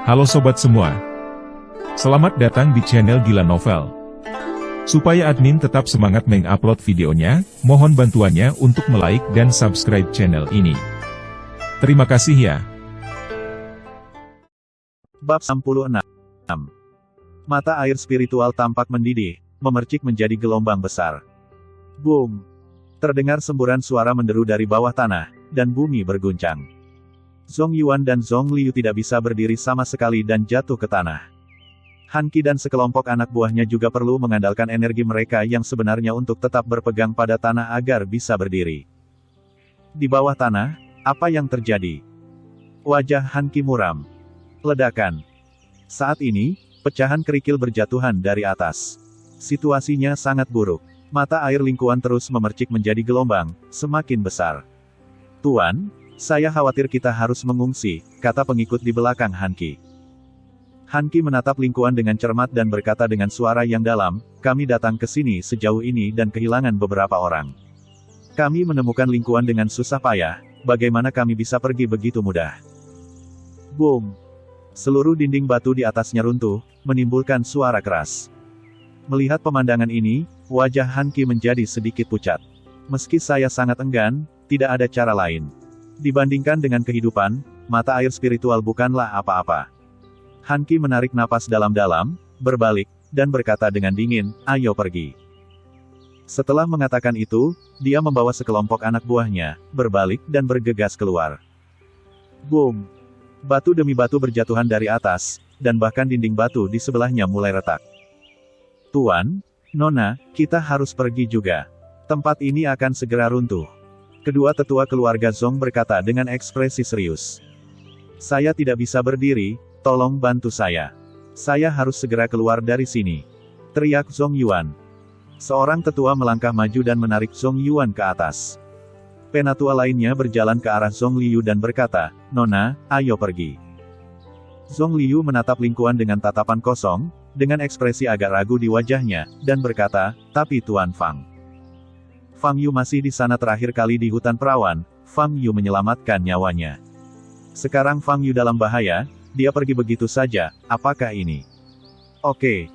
Halo sobat semua. Selamat datang di channel Gila Novel. Supaya admin tetap semangat mengupload videonya, mohon bantuannya untuk like dan subscribe channel ini. Terima kasih ya. Bab 66. Mata air spiritual tampak mendidih, memercik menjadi gelombang besar. Boom! Terdengar semburan suara menderu dari bawah tanah, dan bumi berguncang. Zhong Yuan dan Zhong Liu tidak bisa berdiri sama sekali dan jatuh ke tanah. Han Qi dan sekelompok anak buahnya juga perlu mengandalkan energi mereka yang sebenarnya untuk tetap berpegang pada tanah agar bisa berdiri. Di bawah tanah, apa yang terjadi? Wajah Han Qi muram. Ledakan. Saat ini, pecahan kerikil berjatuhan dari atas. Situasinya sangat buruk. Mata air lingkuan terus memercik menjadi gelombang, semakin besar. Tuan, saya khawatir kita harus mengungsi, kata pengikut di belakang Han Qi. Han Qi menatap lingkuan dengan cermat dan berkata dengan suara yang dalam, kami datang ke sini sejauh ini dan kehilangan beberapa orang. Kami menemukan lingkuan dengan susah payah, bagaimana kami bisa pergi begitu mudah? Boom! Seluruh dinding batu di atasnya runtuh, menimbulkan suara keras. Melihat pemandangan ini, wajah Han Qi menjadi sedikit pucat. Meski saya sangat enggan, tidak ada cara lain. Dibandingkan dengan kehidupan, mata air spiritual bukanlah apa-apa. Han Qi menarik napas dalam-dalam, berbalik, dan berkata dengan dingin, ayo pergi. Setelah mengatakan itu, dia membawa sekelompok anak buahnya, berbalik dan bergegas keluar. Boom! Batu demi batu berjatuhan dari atas, dan bahkan dinding batu di sebelahnya mulai retak. Tuan, Nona, kita harus pergi juga. Tempat ini akan segera runtuh. Kedua tetua keluarga Zhong berkata dengan ekspresi serius. Saya tidak bisa berdiri, tolong bantu saya. Saya harus segera keluar dari sini. Teriak Zhong Yuan. Seorang tetua melangkah maju dan menarik Zhong Yuan ke atas. Penatua lainnya berjalan ke arah Zhong Liu dan berkata, Nona, ayo pergi. Zhong Liu menatap lingkuan dengan tatapan kosong, dengan ekspresi agak ragu di wajahnya, dan berkata, tapi Tuan Fang. Fang Yu masih di sana terakhir kali di hutan perawan, Fang Yu menyelamatkan nyawanya. Sekarang Fang Yu dalam bahaya, dia pergi begitu saja, apakah ini? Oke.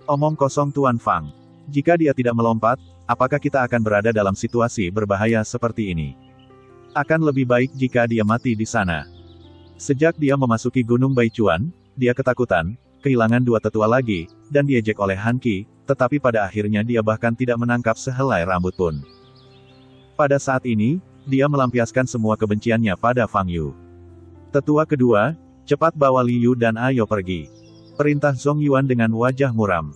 Omong kosong Tuan Fang. Jika dia tidak melompat, apakah kita akan berada dalam situasi berbahaya seperti ini? Akan lebih baik jika dia mati di sana. Sejak dia memasuki Gunung Baichuan, dia ketakutan, kehilangan dua tetua lagi, dan diejek oleh Han Qi, tetapi pada akhirnya dia bahkan tidak menangkap sehelai rambut pun. Pada saat ini, dia melampiaskan semua kebenciannya pada Fang Yu. Tetua kedua, cepat bawa Liu dan ayo pergi. Perintah Zhong Yuan dengan wajah muram.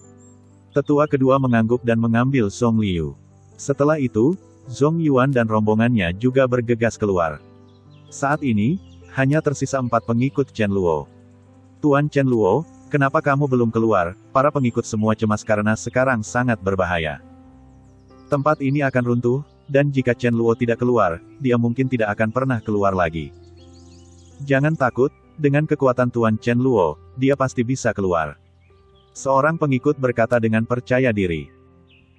Tetua kedua mengangguk dan mengambil Zhong Liu. Setelah itu, Zhong Yuan dan rombongannya juga bergegas keluar. Saat ini, hanya tersisa 4 pengikut Chen Luo. Tuan Chen Luo, kenapa kamu belum keluar? Para pengikut semua cemas karena sekarang sangat berbahaya. Tempat ini akan runtuh, dan jika Chen Luo tidak keluar, dia mungkin tidak akan pernah keluar lagi. Jangan takut, dengan kekuatan Tuan Chen Luo, dia pasti bisa keluar. Seorang pengikut berkata dengan percaya diri.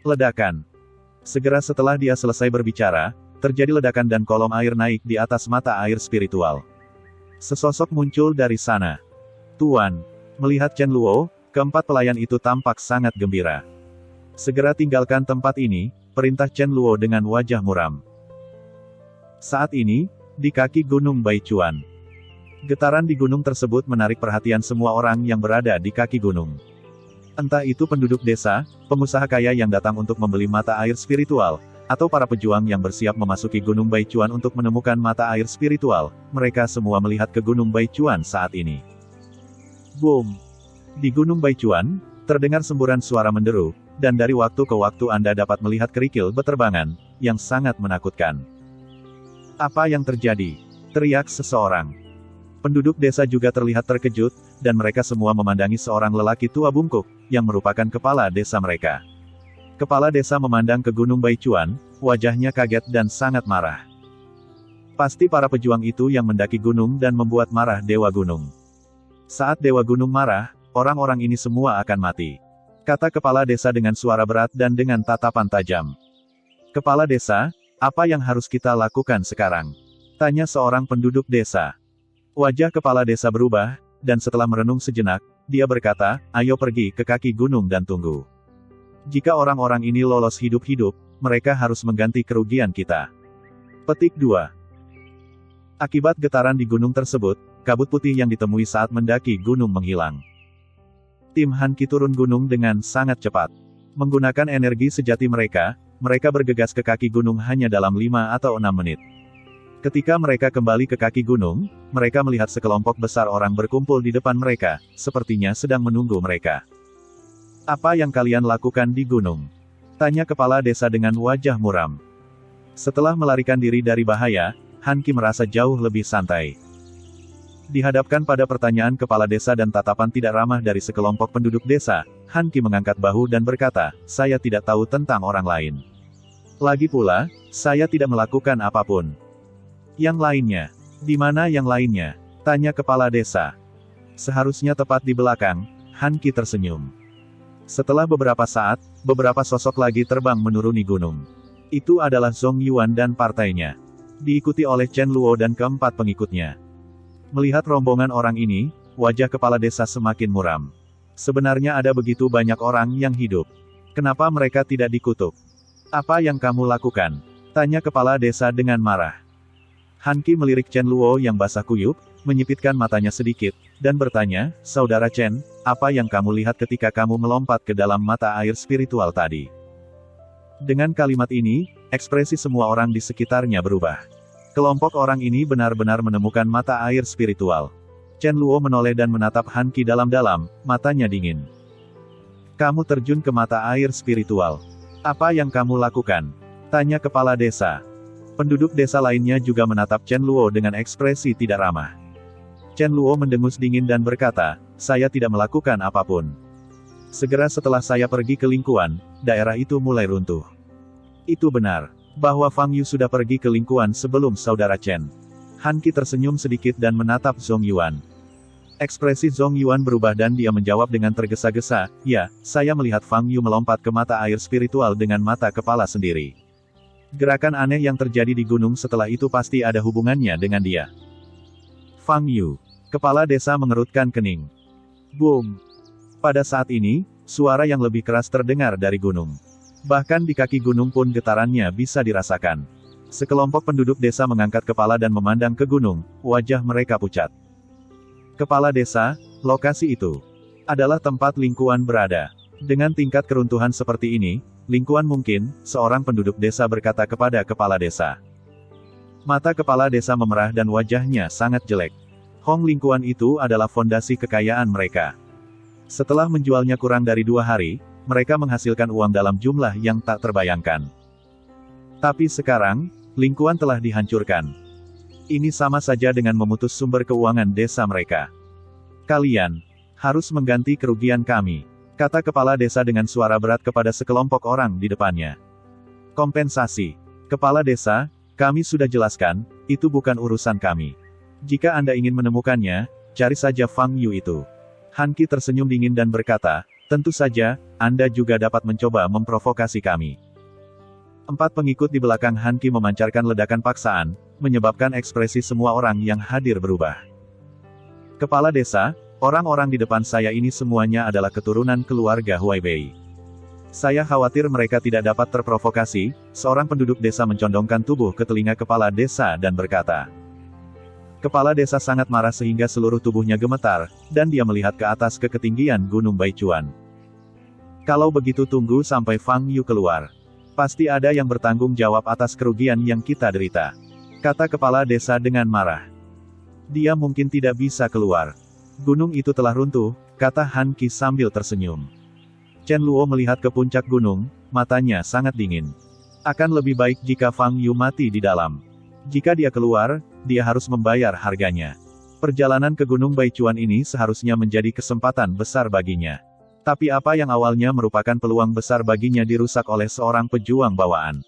Ledakan. Segera setelah dia selesai berbicara, terjadi ledakan dan kolom air naik di atas mata air spiritual. Sesosok muncul dari sana. Tuan. Melihat Chen Luo, keempat pelayan itu tampak sangat gembira. Segera tinggalkan tempat ini, perintah Chen Luo dengan wajah muram. Saat ini, di kaki Gunung Baichuan. Getaran di gunung tersebut menarik perhatian semua orang yang berada di kaki gunung. Entah itu penduduk desa, pengusaha kaya yang datang untuk membeli mata air spiritual, atau para pejuang yang bersiap memasuki Gunung Baichuan untuk menemukan mata air spiritual, mereka semua melihat ke Gunung Baichuan saat ini. Boom! Di Gunung Baichuan, terdengar semburan suara menderu, dan dari waktu ke waktu Anda dapat melihat kerikil beterbangan, yang sangat menakutkan. Apa yang terjadi? Teriak seseorang. Penduduk desa juga terlihat terkejut, dan mereka semua memandangi seorang lelaki tua bungkuk, yang merupakan kepala desa mereka. Kepala desa memandang ke Gunung Baichuan, wajahnya kaget dan sangat marah. Pasti para pejuang itu yang mendaki gunung dan membuat marah Dewa Gunung. Saat Dewa Gunung marah, orang-orang ini semua akan mati. Kata kepala desa dengan suara berat dan dengan tatapan tajam. Kepala desa, apa yang harus kita lakukan sekarang? Tanya seorang penduduk desa. Wajah kepala desa berubah, dan setelah merenung sejenak, dia berkata, ayo pergi ke kaki gunung dan tunggu. Jika orang-orang ini lolos hidup-hidup, mereka harus mengganti kerugian kita. Petik 2. Akibat getaran di gunung tersebut, kabut putih yang ditemui saat mendaki gunung menghilang. Tim Han-Ki turun gunung dengan sangat cepat. Menggunakan energi sejati mereka bergegas ke kaki gunung hanya dalam 5 atau 6 menit. Ketika mereka kembali ke kaki gunung, mereka melihat sekelompok besar orang berkumpul di depan mereka, sepertinya sedang menunggu mereka. Apa yang kalian lakukan di gunung? Tanya kepala desa dengan wajah muram. Setelah melarikan diri dari bahaya, Han-Ki merasa jauh lebih santai. Dihadapkan pada pertanyaan kepala desa dan tatapan tidak ramah dari sekelompok penduduk desa, Han-Ki mengangkat bahu dan berkata, saya tidak tahu tentang orang lain. Lagi pula, saya tidak melakukan apapun. Yang lainnya? Di mana yang lainnya? Tanya kepala desa. Seharusnya tepat di belakang, Han-Ki tersenyum. Setelah beberapa saat, beberapa sosok lagi terbang menuruni gunung. Itu adalah Zhong Yuan dan partainya. Diikuti oleh Chen Luo dan keempat pengikutnya. Melihat rombongan orang ini, wajah kepala desa semakin muram. Sebenarnya ada begitu banyak orang yang hidup. Kenapa mereka tidak dikutuk? Apa yang kamu lakukan? Tanya kepala desa dengan marah. Han-Ki melirik Chen Luo yang basah kuyup, menyipitkan matanya sedikit, dan bertanya, Saudara Chen, apa yang kamu lihat ketika kamu melompat ke dalam mata air spiritual tadi? Dengan kalimat ini, ekspresi semua orang di sekitarnya berubah. Kelompok orang ini benar-benar menemukan mata air spiritual. Chen Luo menoleh dan menatap Han-Ki dalam-dalam, matanya dingin. Kamu terjun ke mata air spiritual. Apa yang kamu lakukan? Tanya kepala desa. Penduduk desa lainnya juga menatap Chen Luo dengan ekspresi tidak ramah. Chen Luo mendengus dingin dan berkata, saya tidak melakukan apapun. Segera setelah saya pergi ke Lingkuan, daerah itu mulai runtuh. Itu benar, bahwa Fang Yu sudah pergi ke Lingkuan sebelum saudara Chen. Han-Ki tersenyum sedikit dan menatap Zhong Yuan. Ekspresi Zhong Yuan berubah dan dia menjawab dengan tergesa-gesa, ya, saya melihat Fang Yu melompat ke mata air spiritual dengan mata kepala sendiri. Gerakan aneh yang terjadi di gunung setelah itu pasti ada hubungannya dengan dia. Fang Yu. Kepala desa mengerutkan kening. Boom. Pada saat ini, suara yang lebih keras terdengar dari gunung. Bahkan di kaki gunung pun getarannya bisa dirasakan. Sekelompok penduduk desa mengangkat kepala dan memandang ke gunung, wajah mereka pucat. Kepala desa, lokasi itu adalah tempat Lingkuan berada. Dengan tingkat keruntuhan seperti ini, Lingkuan mungkin, seorang penduduk desa berkata kepada kepala desa. Mata kepala desa memerah dan wajahnya sangat jelek. Hong Lingkuan itu adalah fondasi kekayaan mereka. Setelah menjualnya kurang dari 2 hari, mereka menghasilkan uang dalam jumlah yang tak terbayangkan. Tapi sekarang, Lingkuan telah dihancurkan. Ini sama saja dengan memutus sumber keuangan desa mereka. Kalian harus mengganti kerugian kami, kata kepala desa dengan suara berat kepada sekelompok orang di depannya. Kompensasi. Kepala desa, kami sudah jelaskan, itu bukan urusan kami. Jika Anda ingin menemukannya, cari saja Fang Yu itu. Han-Ki tersenyum dingin dan berkata, tentu saja, Anda juga dapat mencoba memprovokasi kami. 4 pengikut di belakang Han-Ki memancarkan ledakan paksaan, menyebabkan ekspresi semua orang yang hadir berubah. Kepala desa, orang-orang di depan saya ini semuanya adalah keturunan keluarga Huaibei. Saya khawatir mereka tidak dapat terprovokasi. Seorang penduduk desa mencondongkan tubuh ke telinga kepala desa dan berkata. Kepala desa sangat marah sehingga seluruh tubuhnya gemetar, dan dia melihat ke atas ke ketinggian Gunung Baichuan. Kalau begitu tunggu sampai Fang Yu keluar. Pasti ada yang bertanggung jawab atas kerugian yang kita derita. Kata kepala desa dengan marah. Dia mungkin tidak bisa keluar. Gunung itu telah runtuh, kata Han-Ki sambil tersenyum. Chen Luo melihat ke puncak gunung, matanya sangat dingin. Akan lebih baik jika Fang Yu mati di dalam. Jika dia keluar, dia harus membayar harganya. Perjalanan ke Gunung Baichuan ini seharusnya menjadi kesempatan besar baginya. Tapi apa yang awalnya merupakan peluang besar baginya dirusak oleh seorang pejuang bawaan.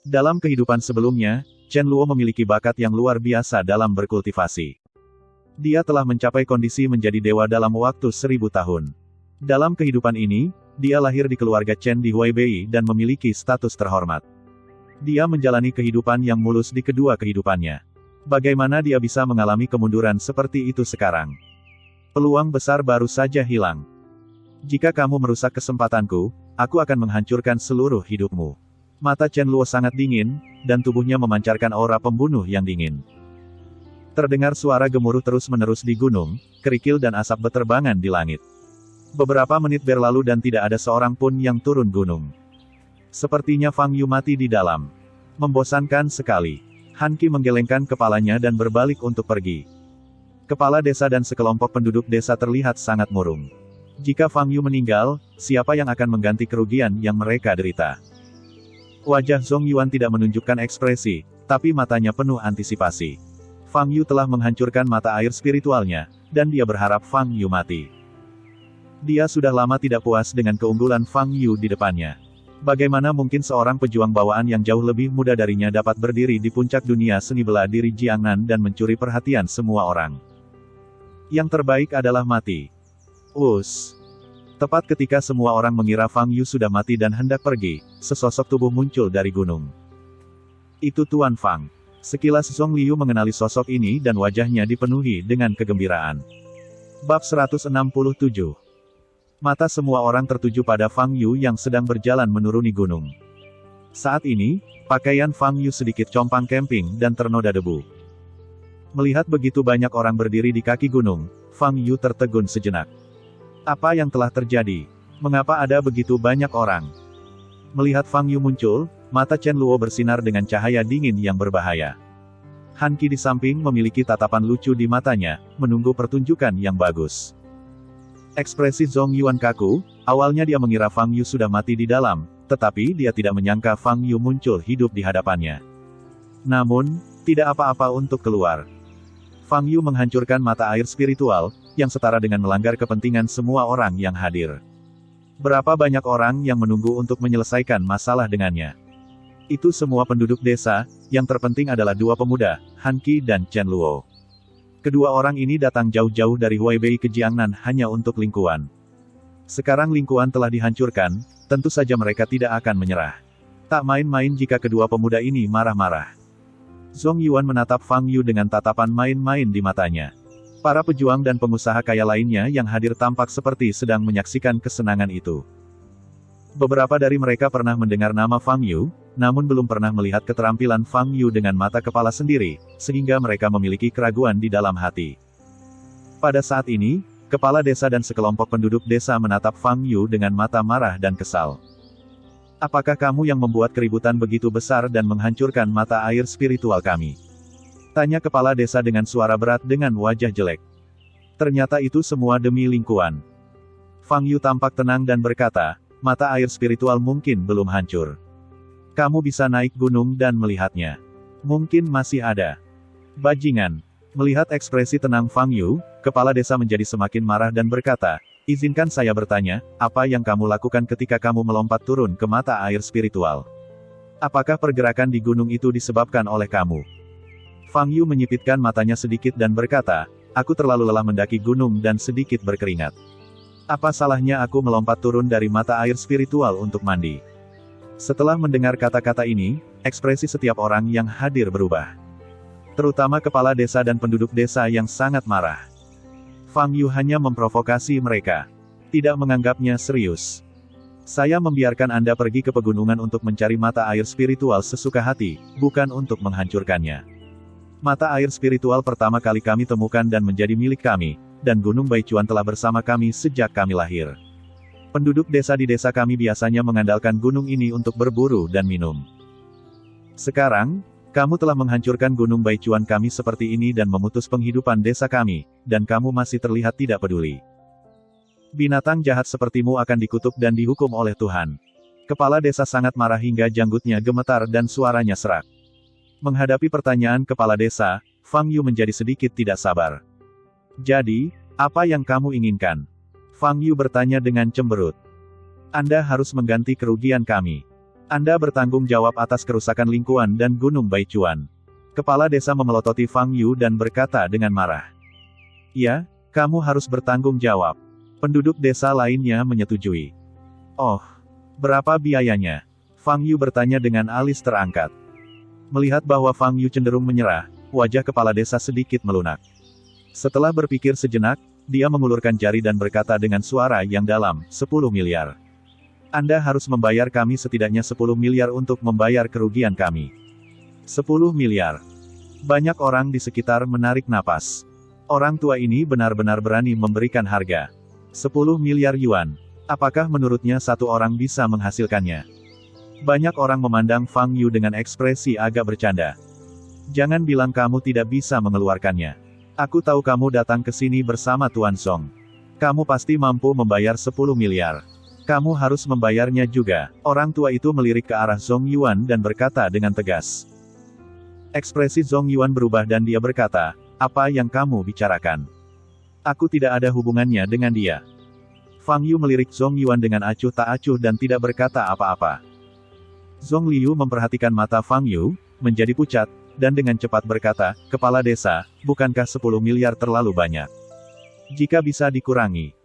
Dalam kehidupan sebelumnya, Chen Luo memiliki bakat yang luar biasa dalam berkultivasi. Dia telah mencapai kondisi menjadi dewa dalam waktu 1000 tahun. Dalam kehidupan ini, dia lahir di keluarga Chen di Huaibei dan memiliki status terhormat. Dia menjalani kehidupan yang mulus di kedua kehidupannya. Bagaimana dia bisa mengalami kemunduran seperti itu sekarang? Peluang besar baru saja hilang. Jika kamu merusak kesempatanku, aku akan menghancurkan seluruh hidupmu. Mata Chen Luo sangat dingin, dan tubuhnya memancarkan aura pembunuh yang dingin. Terdengar suara gemuruh terus-menerus di gunung, kerikil dan asap beterbangan di langit. Beberapa menit berlalu dan tidak ada seorang pun yang turun gunung. Sepertinya Fang Yu mati di dalam. Membosankan sekali. Han Qi menggelengkan kepalanya dan berbalik untuk pergi. Kepala desa dan sekelompok penduduk desa terlihat sangat murung. Jika Fang Yu meninggal, siapa yang akan mengganti kerugian yang mereka derita? Wajah Zhong Yuan tidak menunjukkan ekspresi, tapi matanya penuh antisipasi. Fang Yu telah menghancurkan mata air spiritualnya, dan dia berharap Fang Yu mati. Dia sudah lama tidak puas dengan keunggulan Fang Yu di depannya. Bagaimana mungkin seorang pejuang bawaan yang jauh lebih muda darinya dapat berdiri di puncak dunia seni bela diri Jiangnan dan mencuri perhatian semua orang? Yang terbaik adalah mati. Tepat ketika semua orang mengira Fang Yu sudah mati dan hendak pergi, sesosok tubuh muncul dari gunung. Itu Tuan Fang. Sekilas Zhong Liu mengenali sosok ini dan wajahnya dipenuhi dengan kegembiraan. Bab 167. Mata semua orang tertuju pada Fang Yu yang sedang berjalan menuruni gunung. Saat ini, pakaian Fang Yu sedikit compang camping dan ternoda debu. Melihat begitu banyak orang berdiri di kaki gunung, Fang Yu tertegun sejenak. Apa yang telah terjadi? Mengapa ada begitu banyak orang? Melihat Fang Yu muncul, mata Chen Luo bersinar dengan cahaya dingin yang berbahaya. Han Qi di samping memiliki tatapan lucu di matanya, menunggu pertunjukan yang bagus. Ekspresi Zhong Yuan kaku, awalnya dia mengira Fang Yu sudah mati di dalam, tetapi dia tidak menyangka Fang Yu muncul hidup di hadapannya. Namun, tidak apa-apa untuk keluar. Fang Yu menghancurkan mata air spiritual, yang setara dengan melanggar kepentingan semua orang yang hadir. Berapa banyak orang yang menunggu untuk menyelesaikan masalah dengannya? Itu semua penduduk desa, yang terpenting adalah dua pemuda, Han Qi dan Chen Luo. Kedua orang ini datang jauh-jauh dari Huaibei ke Jiangnan hanya untuk Lingkuan. Sekarang Lingkuan telah dihancurkan, tentu saja mereka tidak akan menyerah. Tak main-main jika kedua pemuda ini marah-marah. Zhong Yuan menatap Fang Yu dengan tatapan main-main di matanya. Para pejuang dan pengusaha kaya lainnya yang hadir tampak seperti sedang menyaksikan kesenangan itu. Beberapa dari mereka pernah mendengar nama Fang Yu, namun belum pernah melihat keterampilan Fang Yu dengan mata kepala sendiri, sehingga mereka memiliki keraguan di dalam hati. Pada saat ini, kepala desa dan sekelompok penduduk desa menatap Fang Yu dengan mata marah dan kesal. Apakah kamu yang membuat keributan begitu besar dan menghancurkan mata air spiritual kami? Tanya kepala desa dengan suara berat dengan wajah jelek. Ternyata itu semua demi Lingkuan. Fang Yu tampak tenang dan berkata, mata air spiritual mungkin belum hancur. Kamu bisa naik gunung dan melihatnya. Mungkin masih ada. Bajingan. Melihat ekspresi tenang Fang Yu, kepala desa menjadi semakin marah dan berkata, izinkan saya bertanya, apa yang kamu lakukan ketika kamu melompat turun ke mata air spiritual? Apakah pergerakan di gunung itu disebabkan oleh kamu? Fang Yu menyipitkan matanya sedikit dan berkata, aku terlalu lelah mendaki gunung dan sedikit berkeringat. Apa salahnya aku melompat turun dari mata air spiritual untuk mandi? Setelah mendengar kata-kata ini, ekspresi setiap orang yang hadir berubah. Terutama kepala desa dan penduduk desa yang sangat marah. Fang Yu hanya memprovokasi mereka. Tidak menganggapnya serius. Saya membiarkan Anda pergi ke pegunungan untuk mencari mata air spiritual sesuka hati, bukan untuk menghancurkannya. Mata air spiritual pertama kali kami temukan dan menjadi milik kami, dan Gunung Baichuan telah bersama kami sejak kami lahir. Penduduk desa di desa kami biasanya mengandalkan gunung ini untuk berburu dan minum. Sekarang, kamu telah menghancurkan Gunung Baichuan kami seperti ini dan memutus penghidupan desa kami, dan kamu masih terlihat tidak peduli. Binatang jahat sepertimu akan dikutuk dan dihukum oleh Tuhan. Kepala desa sangat marah hingga janggutnya gemetar dan suaranya serak. Menghadapi pertanyaan kepala desa, Fang Yu menjadi sedikit tidak sabar. Jadi, apa yang kamu inginkan? Fang Yu bertanya dengan cemberut. Anda harus mengganti kerugian kami. Anda bertanggung jawab atas kerusakan Lingkuan dan Gunung Baichuan. Kepala desa memelototi Fang Yu dan berkata dengan marah. Ya, kamu harus bertanggung jawab. Penduduk desa lainnya menyetujui. Oh, berapa biayanya? Fang Yu bertanya dengan alis terangkat. Melihat bahwa Fang Yu cenderung menyerah, wajah kepala desa sedikit melunak. Setelah berpikir sejenak, dia mengulurkan jari dan berkata dengan suara yang dalam, 10 miliar. Anda harus membayar kami setidaknya 10 miliar untuk membayar kerugian kami. 10 miliar. Banyak orang di sekitar menarik napas. Orang tua ini benar-benar berani memberikan harga. 10 miliar yuan. Apakah menurutnya satu orang bisa menghasilkannya? Banyak orang memandang Fang Yu dengan ekspresi agak bercanda. Jangan bilang kamu tidak bisa mengeluarkannya. Aku tahu kamu datang ke sini bersama Tuan Song. Kamu pasti mampu membayar 10 miliar. Kamu harus membayarnya juga. Orang tua itu melirik ke arah Zhong Yuan dan berkata dengan tegas. Ekspresi Zhong Yuan berubah dan dia berkata, apa yang kamu bicarakan? Aku tidak ada hubungannya dengan dia. Fang Yu melirik Zhong Yuan dengan acuh tak acuh dan tidak berkata apa-apa. Zhong Liu memperhatikan mata Fang Yu, menjadi pucat, dan dengan cepat berkata, kepala desa, bukankah 10 miliar terlalu banyak? Jika bisa dikurangi.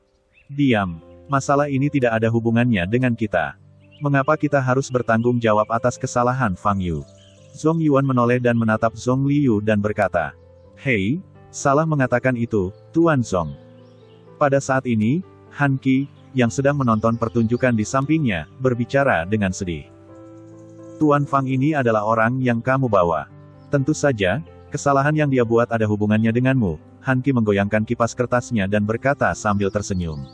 Diam. Masalah ini tidak ada hubungannya dengan kita. Mengapa kita harus bertanggung jawab atas kesalahan Fang Yu? Zhong Yuan menoleh dan menatap Zhong Liu dan berkata, hei, salah mengatakan itu, Tuan Zhong. Pada saat ini, Han Qi, yang sedang menonton pertunjukan di sampingnya, berbicara dengan sedih. Tuan Fang ini adalah orang yang kamu bawa. Tentu saja, kesalahan yang dia buat ada hubungannya denganmu. Han Qi menggoyangkan kipas kertasnya dan berkata sambil tersenyum.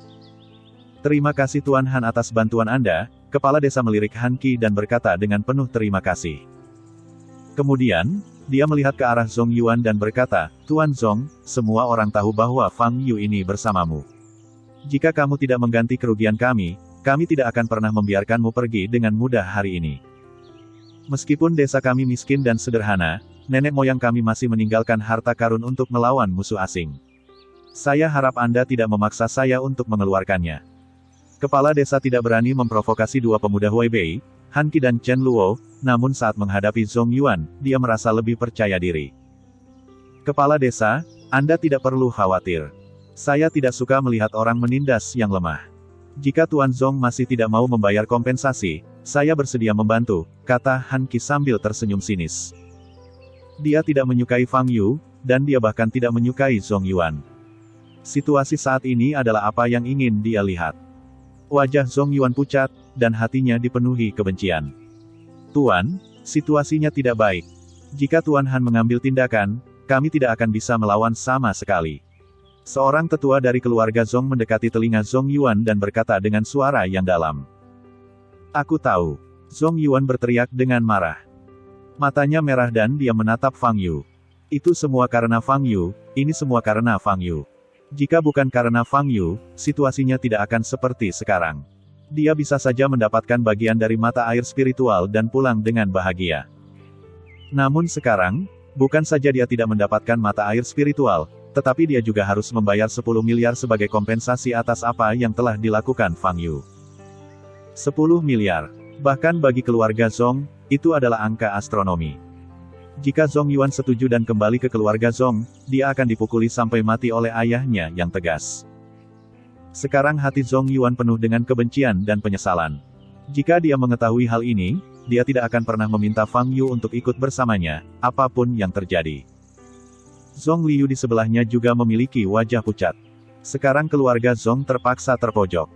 Terima kasih Tuan Han atas bantuan Anda, kepala desa melirik Han Qi dan berkata dengan penuh terima kasih. Kemudian, dia melihat ke arah Zhong Yuan dan berkata, Tuan Zhong, semua orang tahu bahwa Fang Yu ini bersamamu. Jika kamu tidak mengganti kerugian kami tidak akan pernah membiarkanmu pergi dengan mudah hari ini. Meskipun desa kami miskin dan sederhana, nenek moyang kami masih meninggalkan harta karun untuk melawan musuh asing. Saya harap Anda tidak memaksa saya untuk mengeluarkannya. Kepala desa tidak berani memprovokasi dua pemuda Huaibei, Han Qi dan Chen Luo, namun saat menghadapi Zhong Yuan, dia merasa lebih percaya diri. Kepala desa, Anda tidak perlu khawatir. Saya tidak suka melihat orang menindas yang lemah. Jika Tuan Zhong masih tidak mau membayar kompensasi, saya bersedia membantu, kata Han Qi sambil tersenyum sinis. Dia tidak menyukai Fang Yu, dan dia bahkan tidak menyukai Zhong Yuan. Situasi saat ini adalah apa yang ingin dia lihat. Wajah Zhong Yuan pucat, dan hatinya dipenuhi kebencian. Tuan, situasinya tidak baik. Jika Tuan Han mengambil tindakan, kami tidak akan bisa melawan sama sekali. Seorang tetua dari keluarga Zhong mendekati telinga Zhong Yuan dan berkata dengan suara yang dalam. Aku tahu. Zhong Yuan berteriak dengan marah. Matanya merah dan dia menatap Fang Yu. Itu semua karena Fang Yu, ini semua karena Fang Yu. Jika bukan karena Fang Yu, situasinya tidak akan seperti sekarang. Dia bisa saja mendapatkan bagian dari mata air spiritual dan pulang dengan bahagia. Namun sekarang, bukan saja dia tidak mendapatkan mata air spiritual, tetapi dia juga harus membayar 10 miliar sebagai kompensasi atas apa yang telah dilakukan Fang Yu. 10 miliar. Bahkan bagi keluarga Zhong, itu adalah angka astronomi. Jika Zhong Yuan setuju dan kembali ke keluarga Zhong, dia akan dipukuli sampai mati oleh ayahnya yang tegas. Sekarang hati Zhong Yuan penuh dengan kebencian dan penyesalan. Jika dia mengetahui hal ini, dia tidak akan pernah meminta Fang Yu untuk ikut bersamanya, apapun yang terjadi. Zhong Liu di sebelahnya juga memiliki wajah pucat. Sekarang keluarga Zhong terpaksa terpojok.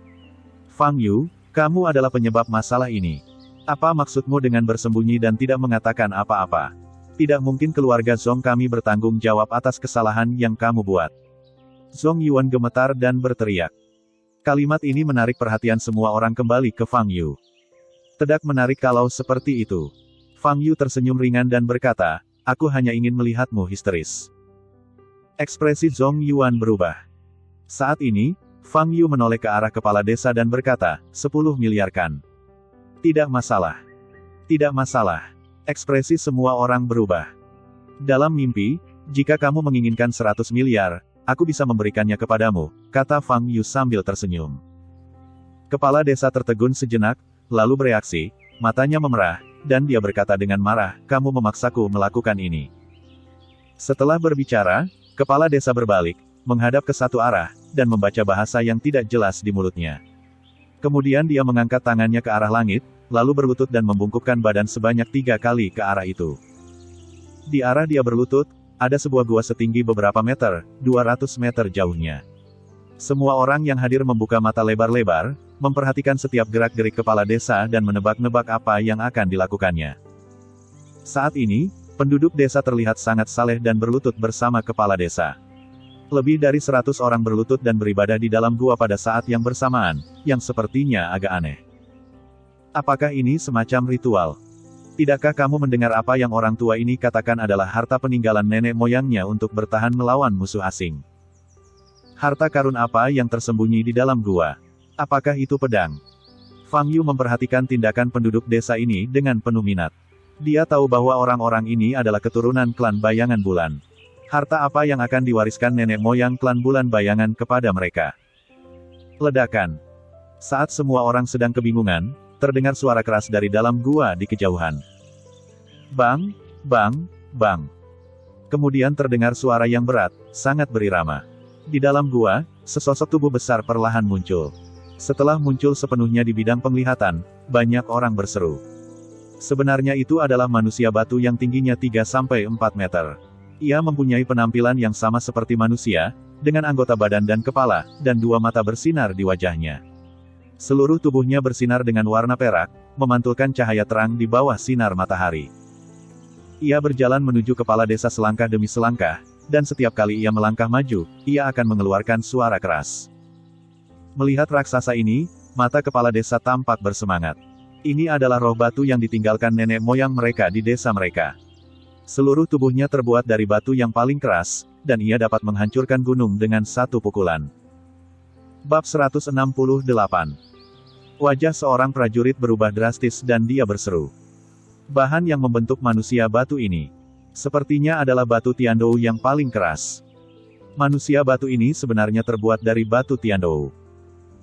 Fang Yu, kamu adalah penyebab masalah ini. Apa maksudmu dengan bersembunyi dan tidak mengatakan apa-apa? Tidak mungkin keluarga Zhong kami bertanggung jawab atas kesalahan yang kamu buat. Zhong Yuan gemetar dan berteriak. Kalimat ini menarik perhatian semua orang kembali ke Fang Yu. Tidak menarik kalau seperti itu. Fang Yu tersenyum ringan dan berkata, aku hanya ingin melihatmu histeris. Ekspresi Zhong Yuan berubah. Saat ini, Fang Yu menoleh ke arah kepala desa dan berkata, 10 miliar kan? Tidak masalah. Tidak masalah. Ekspresi semua orang berubah. Dalam mimpi, jika kamu menginginkan 100 miliar, aku bisa memberikannya kepadamu, kata Fang Yu sambil tersenyum. Kepala desa tertegun sejenak, lalu bereaksi, matanya memerah, dan dia berkata dengan marah, kamu memaksaku melakukan ini. Setelah berbicara, kepala desa berbalik, menghadap ke satu arah, dan membaca bahasa yang tidak jelas di mulutnya. Kemudian dia mengangkat tangannya ke arah langit, lalu berlutut dan membungkukkan badan sebanyak 3 kali ke arah itu. Di arah dia berlutut, ada sebuah gua setinggi beberapa meter, 200 meter jauhnya. Semua orang yang hadir membuka mata lebar-lebar, memperhatikan setiap gerak-gerik kepala desa dan menebak-nebak apa yang akan dilakukannya. Saat ini, penduduk desa terlihat sangat saleh dan berlutut bersama kepala desa. Lebih dari 100 orang berlutut dan beribadah di dalam gua pada saat yang bersamaan, yang sepertinya agak aneh. Apakah ini semacam ritual? Tidakkah kamu mendengar apa yang orang tua ini katakan adalah harta peninggalan nenek moyangnya untuk bertahan melawan musuh asing? Harta karun apa yang tersembunyi di dalam gua? Apakah itu pedang? Fang Yu memperhatikan tindakan penduduk desa ini dengan penuh minat. Dia tahu bahwa orang-orang ini adalah keturunan klan Bayangan Bulan. Harta apa yang akan diwariskan nenek moyang klan Bulan Bayangan kepada mereka? Ledakan. Saat semua orang sedang kebingungan, terdengar suara keras dari dalam gua di kejauhan. Bang, bang, bang. Kemudian terdengar suara yang berat, sangat berirama. Di dalam gua, sesosok tubuh besar perlahan muncul. Setelah muncul sepenuhnya di bidang penglihatan, banyak orang berseru. Sebenarnya itu adalah manusia batu yang tingginya 3-4 meter. Ia mempunyai penampilan yang sama seperti manusia, dengan anggota badan dan kepala, dan 2 mata bersinar di wajahnya. Seluruh tubuhnya bersinar dengan warna perak, memantulkan cahaya terang di bawah sinar matahari. Ia berjalan menuju kepala desa selangkah demi selangkah, dan setiap kali ia melangkah maju, ia akan mengeluarkan suara keras. Melihat raksasa ini, mata kepala desa tampak bersemangat. Ini adalah roh batu yang ditinggalkan nenek moyang mereka di desa mereka. Seluruh tubuhnya terbuat dari batu yang paling keras, dan ia dapat menghancurkan gunung dengan satu pukulan. Bab 168. Wajah seorang prajurit berubah drastis dan dia berseru. Bahan yang membentuk manusia batu ini sepertinya adalah batu Tiandou yang paling keras. Manusia batu ini sebenarnya terbuat dari batu Tiandou.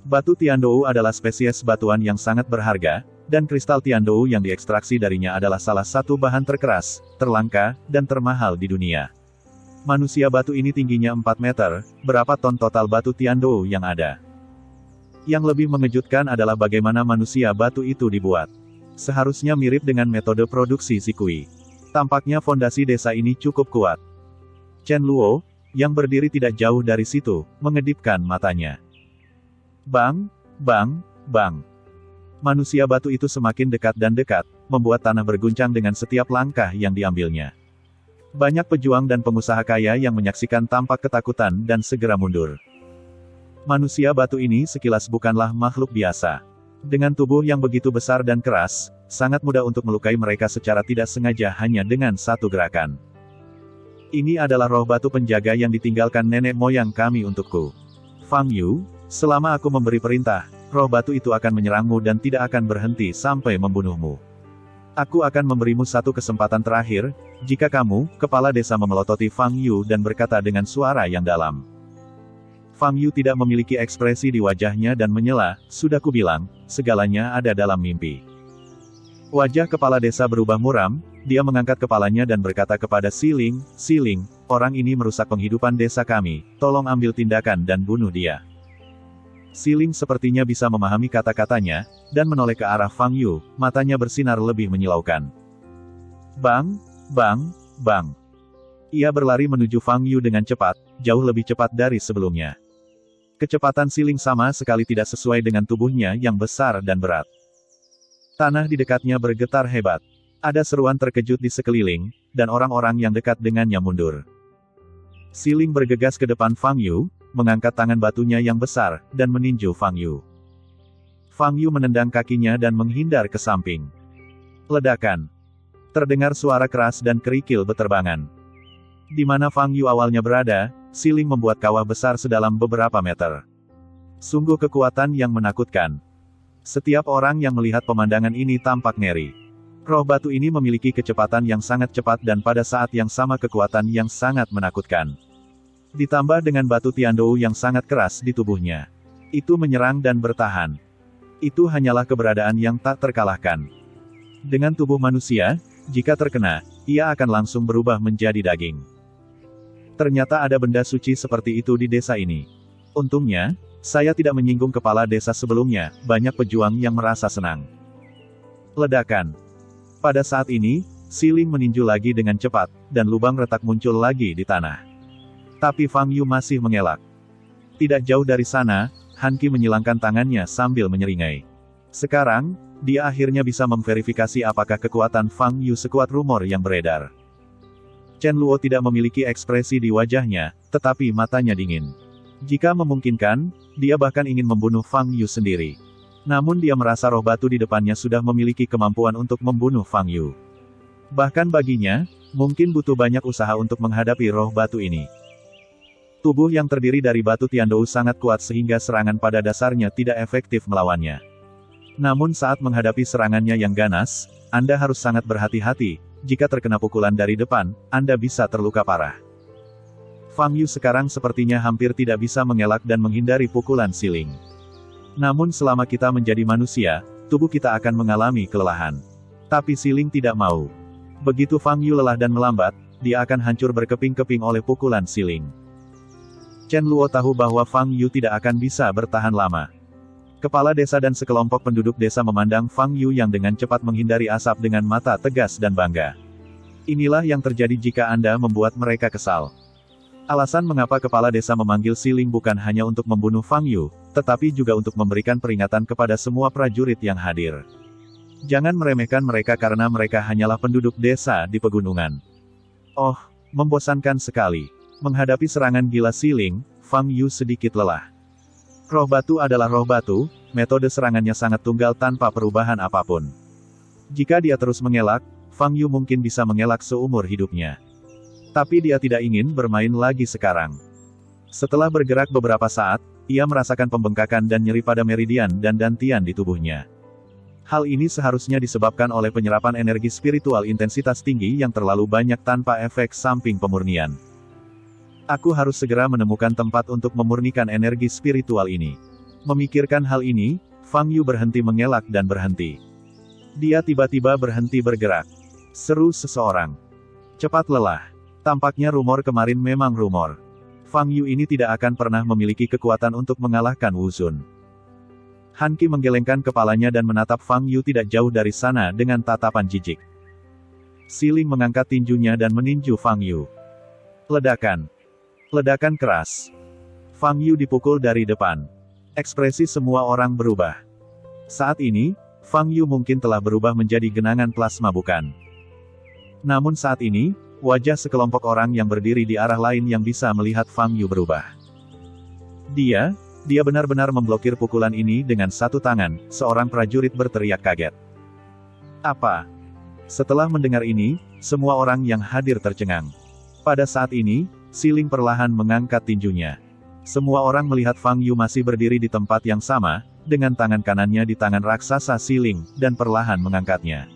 Batu Tiandou adalah spesies batuan yang sangat berharga, dan kristal Tiandou yang diekstraksi darinya adalah salah satu bahan terkeras, terlangka, dan termahal di dunia. Manusia batu ini tingginya 4 meter, berapa ton total batu Tiandou yang ada? Yang lebih mengejutkan adalah bagaimana manusia batu itu dibuat. Seharusnya mirip dengan metode produksi Zikui. Tampaknya fondasi desa ini cukup kuat. Chen Luo, yang berdiri tidak jauh dari situ, mengedipkan matanya. Bang, bang, bang. Manusia batu itu semakin dekat dan dekat, membuat tanah berguncang dengan setiap langkah yang diambilnya. Banyak pejuang dan pengusaha kaya yang menyaksikan tampak ketakutan dan segera mundur. Manusia batu ini sekilas bukanlah makhluk biasa. Dengan tubuh yang begitu besar dan keras, sangat mudah untuk melukai mereka secara tidak sengaja hanya dengan satu gerakan. Ini adalah roh batu penjaga yang ditinggalkan nenek moyang kami untukku. Fang Yu, selama aku memberi perintah, roh batu itu akan menyerangmu dan tidak akan berhenti sampai membunuhmu. Aku akan memberimu satu kesempatan terakhir, jika kamu, kepala desa memelototi Fang Yu dan berkata dengan suara yang dalam. Fang Yu tidak memiliki ekspresi di wajahnya dan menyela, sudah kubilang, segalanya ada dalam mimpi. Wajah kepala desa berubah muram, dia mengangkat kepalanya dan berkata kepada Siling, Siling, orang ini merusak penghidupan desa kami, tolong ambil tindakan dan bunuh dia. Siling sepertinya bisa memahami kata-katanya, dan menoleh ke arah Fang Yu, matanya bersinar lebih menyilaukan. Bang, bang, bang. Ia berlari menuju Fang Yu dengan cepat, jauh lebih cepat dari sebelumnya. Kecepatan Siling sama sekali tidak sesuai dengan tubuhnya yang besar dan berat. Tanah di dekatnya bergetar hebat. Ada seruan terkejut di sekeliling, dan orang-orang yang dekat dengannya mundur. Siling bergegas ke depan Fang Yu, mengangkat tangan batunya yang besar, dan meninju Fang Yu. Fang Yu menendang kakinya dan menghindar ke samping. Ledakan. Terdengar suara keras dan kerikil beterbangan. Di mana Fang Yu awalnya berada, Siling membuat kawah besar sedalam beberapa meter. Sungguh kekuatan yang menakutkan. Setiap orang yang melihat pemandangan ini tampak ngeri. Roh batu ini memiliki kecepatan yang sangat cepat dan pada saat yang sama kekuatan yang sangat menakutkan. Ditambah dengan batu Tiandou yang sangat keras di tubuhnya. Itu menyerang dan bertahan. Itu hanyalah keberadaan yang tak terkalahkan. Dengan tubuh manusia, jika terkena, ia akan langsung berubah menjadi daging. Ternyata ada benda suci seperti itu di desa ini. Untungnya, saya tidak menyinggung kepala desa sebelumnya, banyak pejuang yang merasa senang. Ledakan. Pada saat ini, Siling meninju lagi dengan cepat, dan lubang retak muncul lagi di tanah. Tapi Fang Yu masih mengelak. Tidak jauh dari sana, Han Qi menyilangkan tangannya sambil menyeringai. Sekarang, dia akhirnya bisa memverifikasi apakah kekuatan Fang Yu sekuat rumor yang beredar. Chen Luo tidak memiliki ekspresi di wajahnya, tetapi matanya dingin. Jika memungkinkan, dia bahkan ingin membunuh Fang Yu sendiri. Namun dia merasa roh batu di depannya sudah memiliki kemampuan untuk membunuh Fang Yu. Bahkan baginya, mungkin butuh banyak usaha untuk menghadapi roh batu ini. Tubuh yang terdiri dari batu Tiandou sangat kuat sehingga serangan pada dasarnya tidak efektif melawannya. Namun saat menghadapi serangannya yang ganas, Anda harus sangat berhati-hati. Jika terkena pukulan dari depan, Anda bisa terluka parah. Fang Yu sekarang sepertinya hampir tidak bisa mengelak dan menghindari pukulan siling. Namun selama kita menjadi manusia, tubuh kita akan mengalami kelelahan. Tapi siling tidak mau. Begitu Fang Yu lelah dan melambat, dia akan hancur berkeping-keping oleh pukulan siling. Chen Luo tahu bahwa Fang Yu tidak akan bisa bertahan lama. Kepala desa dan sekelompok penduduk desa memandang Fang Yu yang dengan cepat menghindari asap dengan mata tegas dan bangga. Inilah yang terjadi jika Anda membuat mereka kesal. Alasan mengapa kepala desa memanggil siling bukan hanya untuk membunuh Fang Yu, tetapi juga untuk memberikan peringatan kepada semua prajurit yang hadir. Jangan meremehkan mereka karena mereka hanyalah penduduk desa di pegunungan. Oh, membosankan sekali. Menghadapi serangan gila siling, Fang Yu sedikit lelah. Roh batu adalah roh batu, metode serangannya sangat tunggal tanpa perubahan apapun. Jika dia terus mengelak, Fang Yu mungkin bisa mengelak seumur hidupnya. Tapi dia tidak ingin bermain lagi sekarang. Setelah bergerak beberapa saat, ia merasakan pembengkakan dan nyeri pada meridian dan dantian di tubuhnya. Hal ini seharusnya disebabkan oleh penyerapan energi spiritual intensitas tinggi yang terlalu banyak tanpa efek samping pemurnian. Aku harus segera menemukan tempat untuk memurnikan energi spiritual ini. Memikirkan hal ini, Fang Yu berhenti mengelak dan berhenti. Dia tiba-tiba berhenti bergerak. Seru seseorang. Cepat lelah. Tampaknya rumor kemarin memang rumor. Fang Yu ini tidak akan pernah memiliki kekuatan untuk mengalahkan Wu Zun. Han Qi menggelengkan kepalanya dan menatap Fang Yu tidak jauh dari sana dengan tatapan jijik. Siling mengangkat tinjunya dan meninju Fang Yu. Ledakan. Ledakan keras. Fang Yu dipukul dari depan. Ekspresi semua orang berubah. Saat ini, Fang Yu mungkin telah berubah menjadi genangan plasma bukan? Namun saat ini, wajah sekelompok orang yang berdiri di arah lain yang bisa melihat Fang Yu berubah. Dia benar-benar memblokir pukulan ini dengan satu tangan, seorang prajurit berteriak kaget. Apa? Setelah mendengar ini, semua orang yang hadir tercengang. Pada saat ini, siling perlahan mengangkat tinjunya. Semua orang melihat Fang Yu masih berdiri di tempat yang sama, dengan tangan kanannya di tangan raksasa siling, dan perlahan mengangkatnya.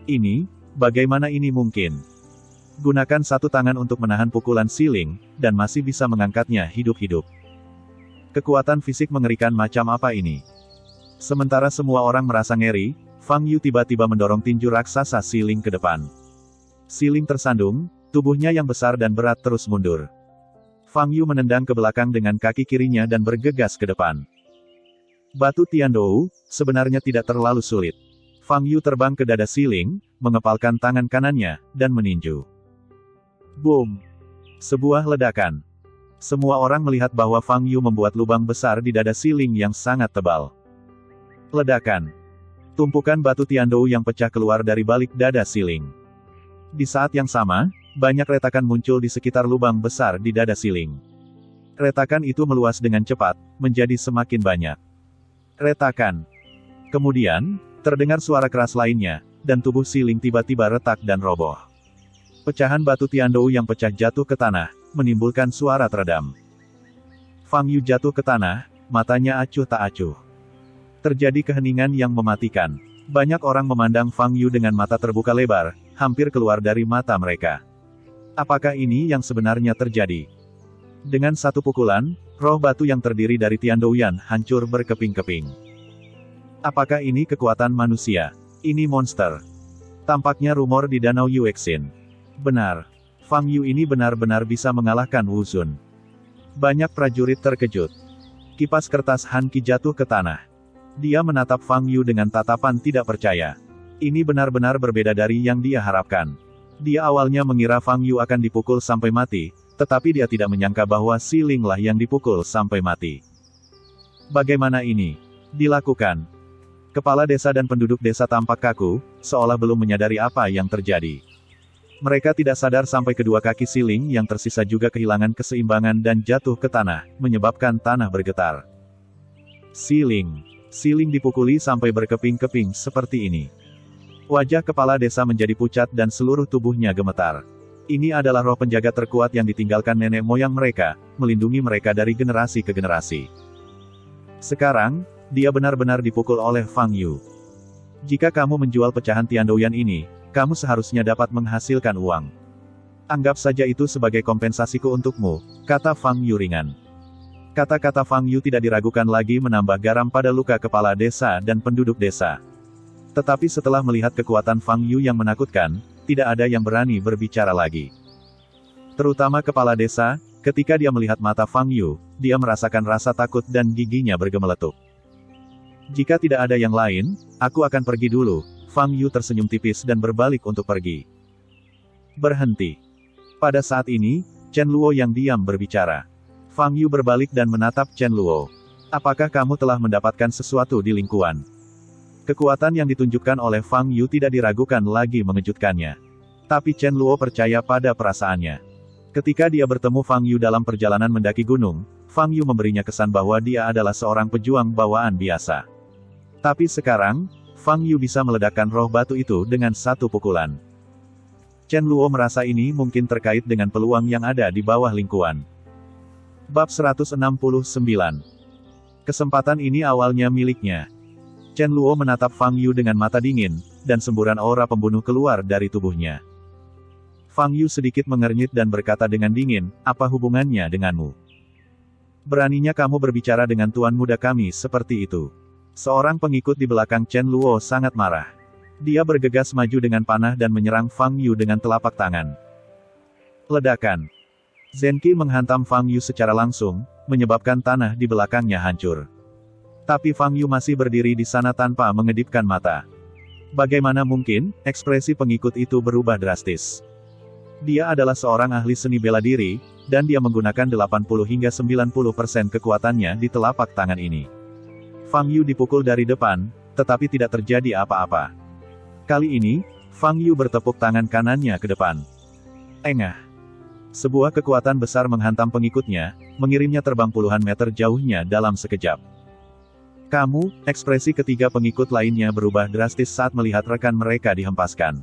Ini, bagaimana ini mungkin? Gunakan satu tangan untuk menahan pukulan siling, dan masih bisa mengangkatnya hidup-hidup. Kekuatan fisik mengerikan macam apa ini? Sementara semua orang merasa ngeri, Fang Yu tiba-tiba mendorong tinju raksasa siling ke depan. Siling tersandung, tubuhnya yang besar dan berat terus mundur. Fang Yu menendang ke belakang dengan kaki kirinya dan bergegas ke depan. Batu Tiandou, sebenarnya tidak terlalu sulit. Fang Yu terbang ke dada siling, mengepalkan tangan kanannya, dan meninju. Boom! Sebuah ledakan. Semua orang melihat bahwa Fang Yu membuat lubang besar di dada siling yang sangat tebal. Ledakan. Tumpukan batu Tiandou yang pecah keluar dari balik dada siling. Di saat yang sama, banyak retakan muncul di sekitar lubang besar di dada siling. Retakan itu meluas dengan cepat, menjadi semakin banyak. Retakan. Kemudian, terdengar suara keras lainnya, dan tubuh siling tiba-tiba retak dan roboh. Pecahan batu Tiandou yang pecah jatuh ke tanah, menimbulkan suara teredam. Fang Yu jatuh ke tanah, matanya acuh tak acuh. Terjadi keheningan yang mematikan. Banyak orang memandang Fang Yu dengan mata terbuka lebar, hampir keluar dari mata mereka. Apakah ini yang sebenarnya terjadi? Dengan satu pukulan, roh batu yang terdiri dari Tiandouyan hancur berkeping-keping. Apakah ini kekuatan manusia? Ini monster. Tampaknya rumor di Danau Yuexin. Benar. Fang Yu ini benar-benar bisa mengalahkan Wu Zun. Banyak prajurit terkejut. Kipas kertas Han Qi jatuh ke tanah. Dia menatap Fang Yu dengan tatapan tidak percaya. Ini benar-benar berbeda dari yang dia harapkan. Dia awalnya mengira Fang Yu akan dipukul sampai mati, Tetapi dia tidak menyangka bahwa Si Ling lah yang dipukul sampai mati. Bagaimana ini dilakukan? Kepala desa dan penduduk desa tampak kaku, seolah belum menyadari apa yang terjadi. Mereka tidak sadar sampai kedua kaki Si Ling yang tersisa juga kehilangan keseimbangan dan jatuh ke tanah, menyebabkan tanah bergetar. Si Ling dipukuli sampai berkeping-keping seperti ini. Wajah kepala desa menjadi pucat dan seluruh tubuhnya gemetar. Ini adalah roh penjaga terkuat yang ditinggalkan nenek moyang mereka, melindungi mereka dari generasi ke generasi. Sekarang, dia benar-benar dipukul oleh Fang Yu. Jika kamu menjual pecahan Tiandouyan ini, kamu seharusnya dapat menghasilkan uang. Anggap saja itu sebagai kompensasiku untukmu, kata Fang Yu ringan. Kata-kata Fang Yu tidak diragukan lagi menambah garam pada luka kepala desa dan penduduk desa. Tetapi setelah melihat kekuatan Fang Yu yang menakutkan, tidak ada yang berani berbicara lagi. Terutama kepala desa, ketika dia melihat mata Fang Yu, dia merasakan rasa takut dan giginya bergemeletuk. Jika tidak ada yang lain, aku akan pergi dulu. Fang Yu tersenyum tipis dan berbalik untuk pergi. Berhenti. Pada saat ini, Chen Luo yang diam berbicara. Fang Yu berbalik dan menatap Chen Luo. Apakah kamu telah mendapatkan sesuatu di lingkuan? Kekuatan yang ditunjukkan oleh Fang Yu tidak diragukan lagi mengejutkannya. Tapi Chen Luo percaya pada perasaannya. Ketika dia bertemu Fang Yu dalam perjalanan mendaki gunung, Fang Yu memberinya kesan bahwa dia adalah seorang pejuang bawaan biasa. Tapi sekarang, Fang Yu bisa meledakkan roh batu itu dengan satu pukulan. Chen Luo merasa ini mungkin terkait dengan peluang yang ada di bawah lingkuan. Bab 169. Kesempatan ini awalnya miliknya. Chen Luo menatap Fang Yu dengan mata dingin, dan semburan aura pembunuh keluar dari tubuhnya. Fang Yu sedikit mengernyit dan berkata dengan dingin, apa hubungannya denganmu? Beraninya kamu berbicara dengan tuan muda kami seperti itu. Seorang pengikut di belakang Chen Luo sangat marah. Dia bergegas maju dengan panah dan menyerang Fang Yu dengan telapak tangan. Ledakan. Zenqi menghantam Fang Yu secara langsung, menyebabkan tanah di belakangnya hancur. Tapi Fang Yu masih berdiri di sana tanpa mengedipkan mata. Bagaimana mungkin, ekspresi pengikut itu berubah drastis. Dia adalah seorang ahli seni bela diri, dan dia menggunakan 80 hingga 90% kekuatannya di telapak tangan ini. Fang Yu dipukul dari depan, tetapi tidak terjadi apa-apa. Kali ini, Fang Yu bertepuk tangan kanannya ke depan. Engah. Sebuah kekuatan besar menghantam pengikutnya, mengirimnya terbang puluhan meter jauhnya dalam sekejap. Kamu, ekspresi ketiga pengikut lainnya berubah drastis saat melihat rekan mereka dihempaskan.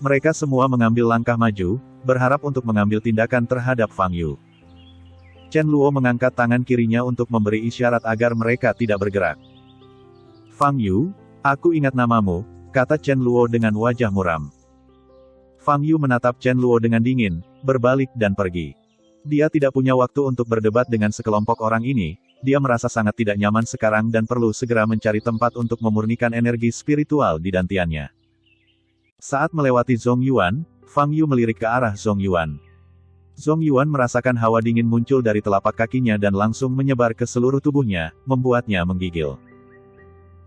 Mereka semua mengambil langkah maju, berharap untuk mengambil tindakan terhadap Fang Yu. Chen Luo mengangkat tangan kirinya untuk memberi isyarat agar mereka tidak bergerak. Fang Yu, aku ingat namamu, kata Chen Luo dengan wajah muram. Fang Yu menatap Chen Luo dengan dingin, berbalik dan pergi. Dia tidak punya waktu untuk berdebat dengan sekelompok orang ini. Dia merasa sangat tidak nyaman sekarang dan perlu segera mencari tempat untuk memurnikan energi spiritual di dantiannya. Saat melewati Zhong Yuan, Fang Yu melirik ke arah Zhong Yuan. Zhong Yuan merasakan hawa dingin muncul dari telapak kakinya dan langsung menyebar ke seluruh tubuhnya, membuatnya menggigil.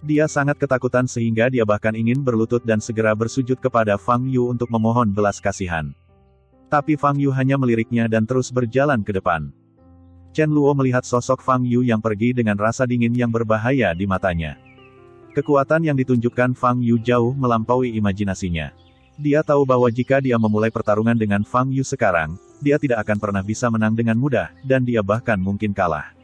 Dia sangat ketakutan sehingga dia bahkan ingin berlutut dan segera bersujud kepada Fang Yu untuk memohon belas kasihan. Tapi Fang Yu hanya meliriknya dan terus berjalan ke depan. Chen Luo melihat sosok Fang Yu yang pergi dengan rasa dingin yang berbahaya di matanya. Kekuatan yang ditunjukkan Fang Yu jauh melampaui imajinasinya. Dia tahu bahwa jika dia memulai pertarungan dengan Fang Yu sekarang, dia tidak akan pernah bisa menang dengan mudah, dan dia bahkan mungkin kalah.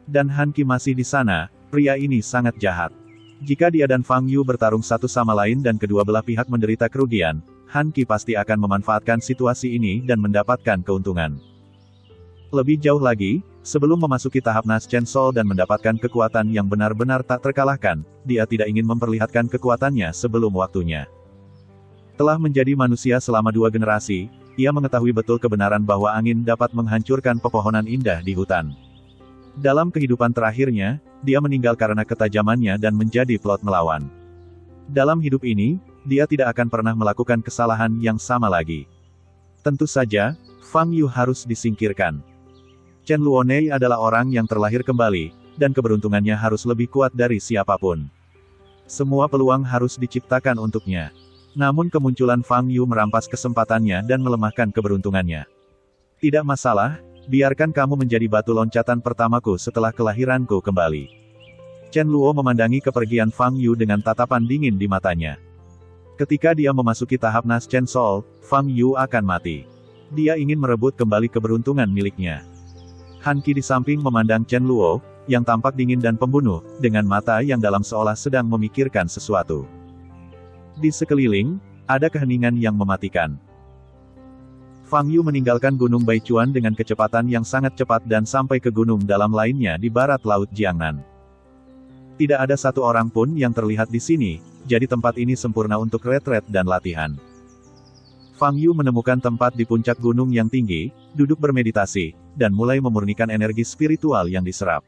Dan Han Qi masih di sana, pria ini sangat jahat. Jika dia dan Fang Yu bertarung satu sama lain dan kedua belah pihak menderita kerugian, Han Qi pasti akan memanfaatkan situasi ini dan mendapatkan keuntungan. Lebih jauh lagi, sebelum memasuki tahap Nas Chen Sol dan mendapatkan kekuatan yang benar-benar tak terkalahkan, dia tidak ingin memperlihatkan kekuatannya sebelum waktunya. Telah menjadi manusia selama 2 generasi, ia mengetahui betul kebenaran bahwa angin dapat menghancurkan pepohonan indah di hutan. Dalam kehidupan terakhirnya, dia meninggal karena ketajamannya dan menjadi plot melawan. Dalam hidup ini, dia tidak akan pernah melakukan kesalahan yang sama lagi. Tentu saja, Fang Yu harus disingkirkan. Chen Luonei adalah orang yang terlahir kembali, dan keberuntungannya harus lebih kuat dari siapapun. Semua peluang harus diciptakan untuknya. Namun kemunculan Fang Yu merampas kesempatannya dan melemahkan keberuntungannya. Tidak masalah, biarkan kamu menjadi batu loncatan pertamaku setelah kelahiranku kembali. Chen Luo memandangi kepergian Fang Yu dengan tatapan dingin di matanya. Ketika dia memasuki tahap Nas Chen Sol, Fang Yu akan mati. Dia ingin merebut kembali keberuntungan miliknya. Han Qi di samping memandang Chen Luo, yang tampak dingin dan pembunuh, dengan mata yang dalam seolah sedang memikirkan sesuatu. Di sekeliling, ada keheningan yang mematikan. Fang Yu meninggalkan Gunung Baichuan dengan kecepatan yang sangat cepat dan sampai ke gunung dalam lainnya di barat Laut Jiangnan. Tidak ada satu orang pun yang terlihat di sini, jadi tempat ini sempurna untuk retret dan latihan. Fang Yu menemukan tempat di puncak gunung yang tinggi, duduk bermeditasi, dan mulai memurnikan energi spiritual yang diserap.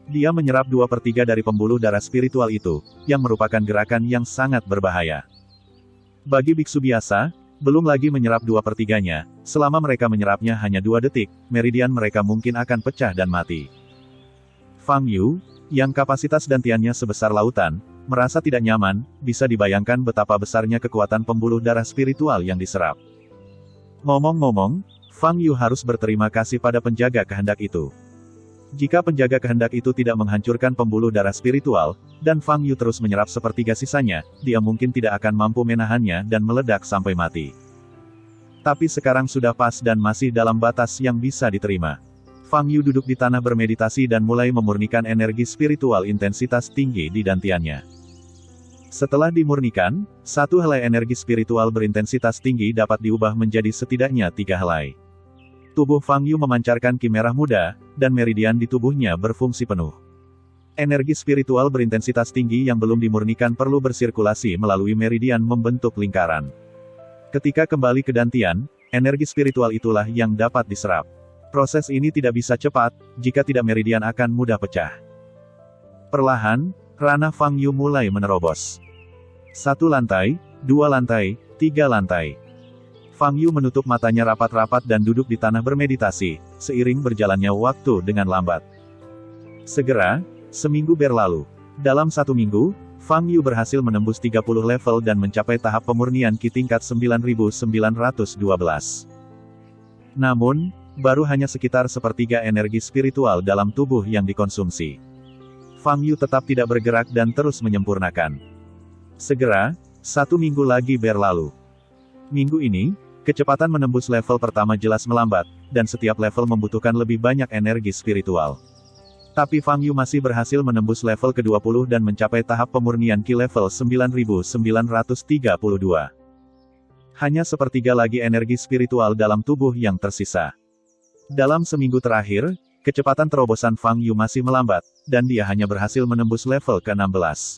Dia menyerap 2/3 dari pembuluh darah spiritual itu, yang merupakan gerakan yang sangat berbahaya. Bagi biksu biasa, belum lagi menyerap 2/3-nya, selama mereka menyerapnya hanya 2 detik, meridian mereka mungkin akan pecah dan mati. Fang Yu, yang kapasitas dantiannya sebesar lautan, merasa tidak nyaman, bisa dibayangkan betapa besarnya kekuatan pembuluh darah spiritual yang diserap. Ngomong-ngomong, Fang Yu harus berterima kasih pada penjaga kehendak itu. Jika penjaga kehendak itu tidak menghancurkan pembuluh darah spiritual, dan Fang Yu terus menyerap 1/3 sisanya, dia mungkin tidak akan mampu menahannya dan meledak sampai mati. Tapi sekarang sudah pas dan masih dalam batas yang bisa diterima. Fang Yu duduk di tanah bermeditasi dan mulai memurnikan energi spiritual intensitas tinggi di dantiannya. Setelah dimurnikan, satu helai energi spiritual berintensitas tinggi dapat diubah menjadi setidaknya 3 helai. Tubuh Fang Yu memancarkan ki merah muda, dan meridian di tubuhnya berfungsi penuh. Energi spiritual berintensitas tinggi yang belum dimurnikan perlu bersirkulasi melalui meridian membentuk lingkaran. Ketika kembali ke dantian, energi spiritual itulah yang dapat diserap. Proses ini tidak bisa cepat, jika tidak meridian akan mudah pecah. Perlahan, ranah Fang Yu mulai menerobos. 1 lantai, 2 lantai, 3 lantai. Fang Yu menutup matanya rapat-rapat dan duduk di tanah bermeditasi, seiring berjalannya waktu dengan lambat. Segera, seminggu berlalu. Dalam 1 minggu, Fang Yu berhasil menembus 30 level dan mencapai tahap pemurnian Qi tingkat 9912. Namun, baru hanya sekitar 1/3 energi spiritual dalam tubuh yang dikonsumsi. Fang Yu tetap tidak bergerak dan terus menyempurnakan. Segera, 1 minggu lagi berlalu. Minggu ini, kecepatan menembus level pertama jelas melambat, dan setiap level membutuhkan lebih banyak energi spiritual. Tapi Fang Yu masih berhasil menembus level ke-20 dan mencapai tahap pemurnian Qi level 9932. Hanya 1/3 lagi energi spiritual dalam tubuh yang tersisa. Dalam seminggu terakhir, kecepatan terobosan Fang Yu masih melambat, dan dia hanya berhasil menembus level ke-16.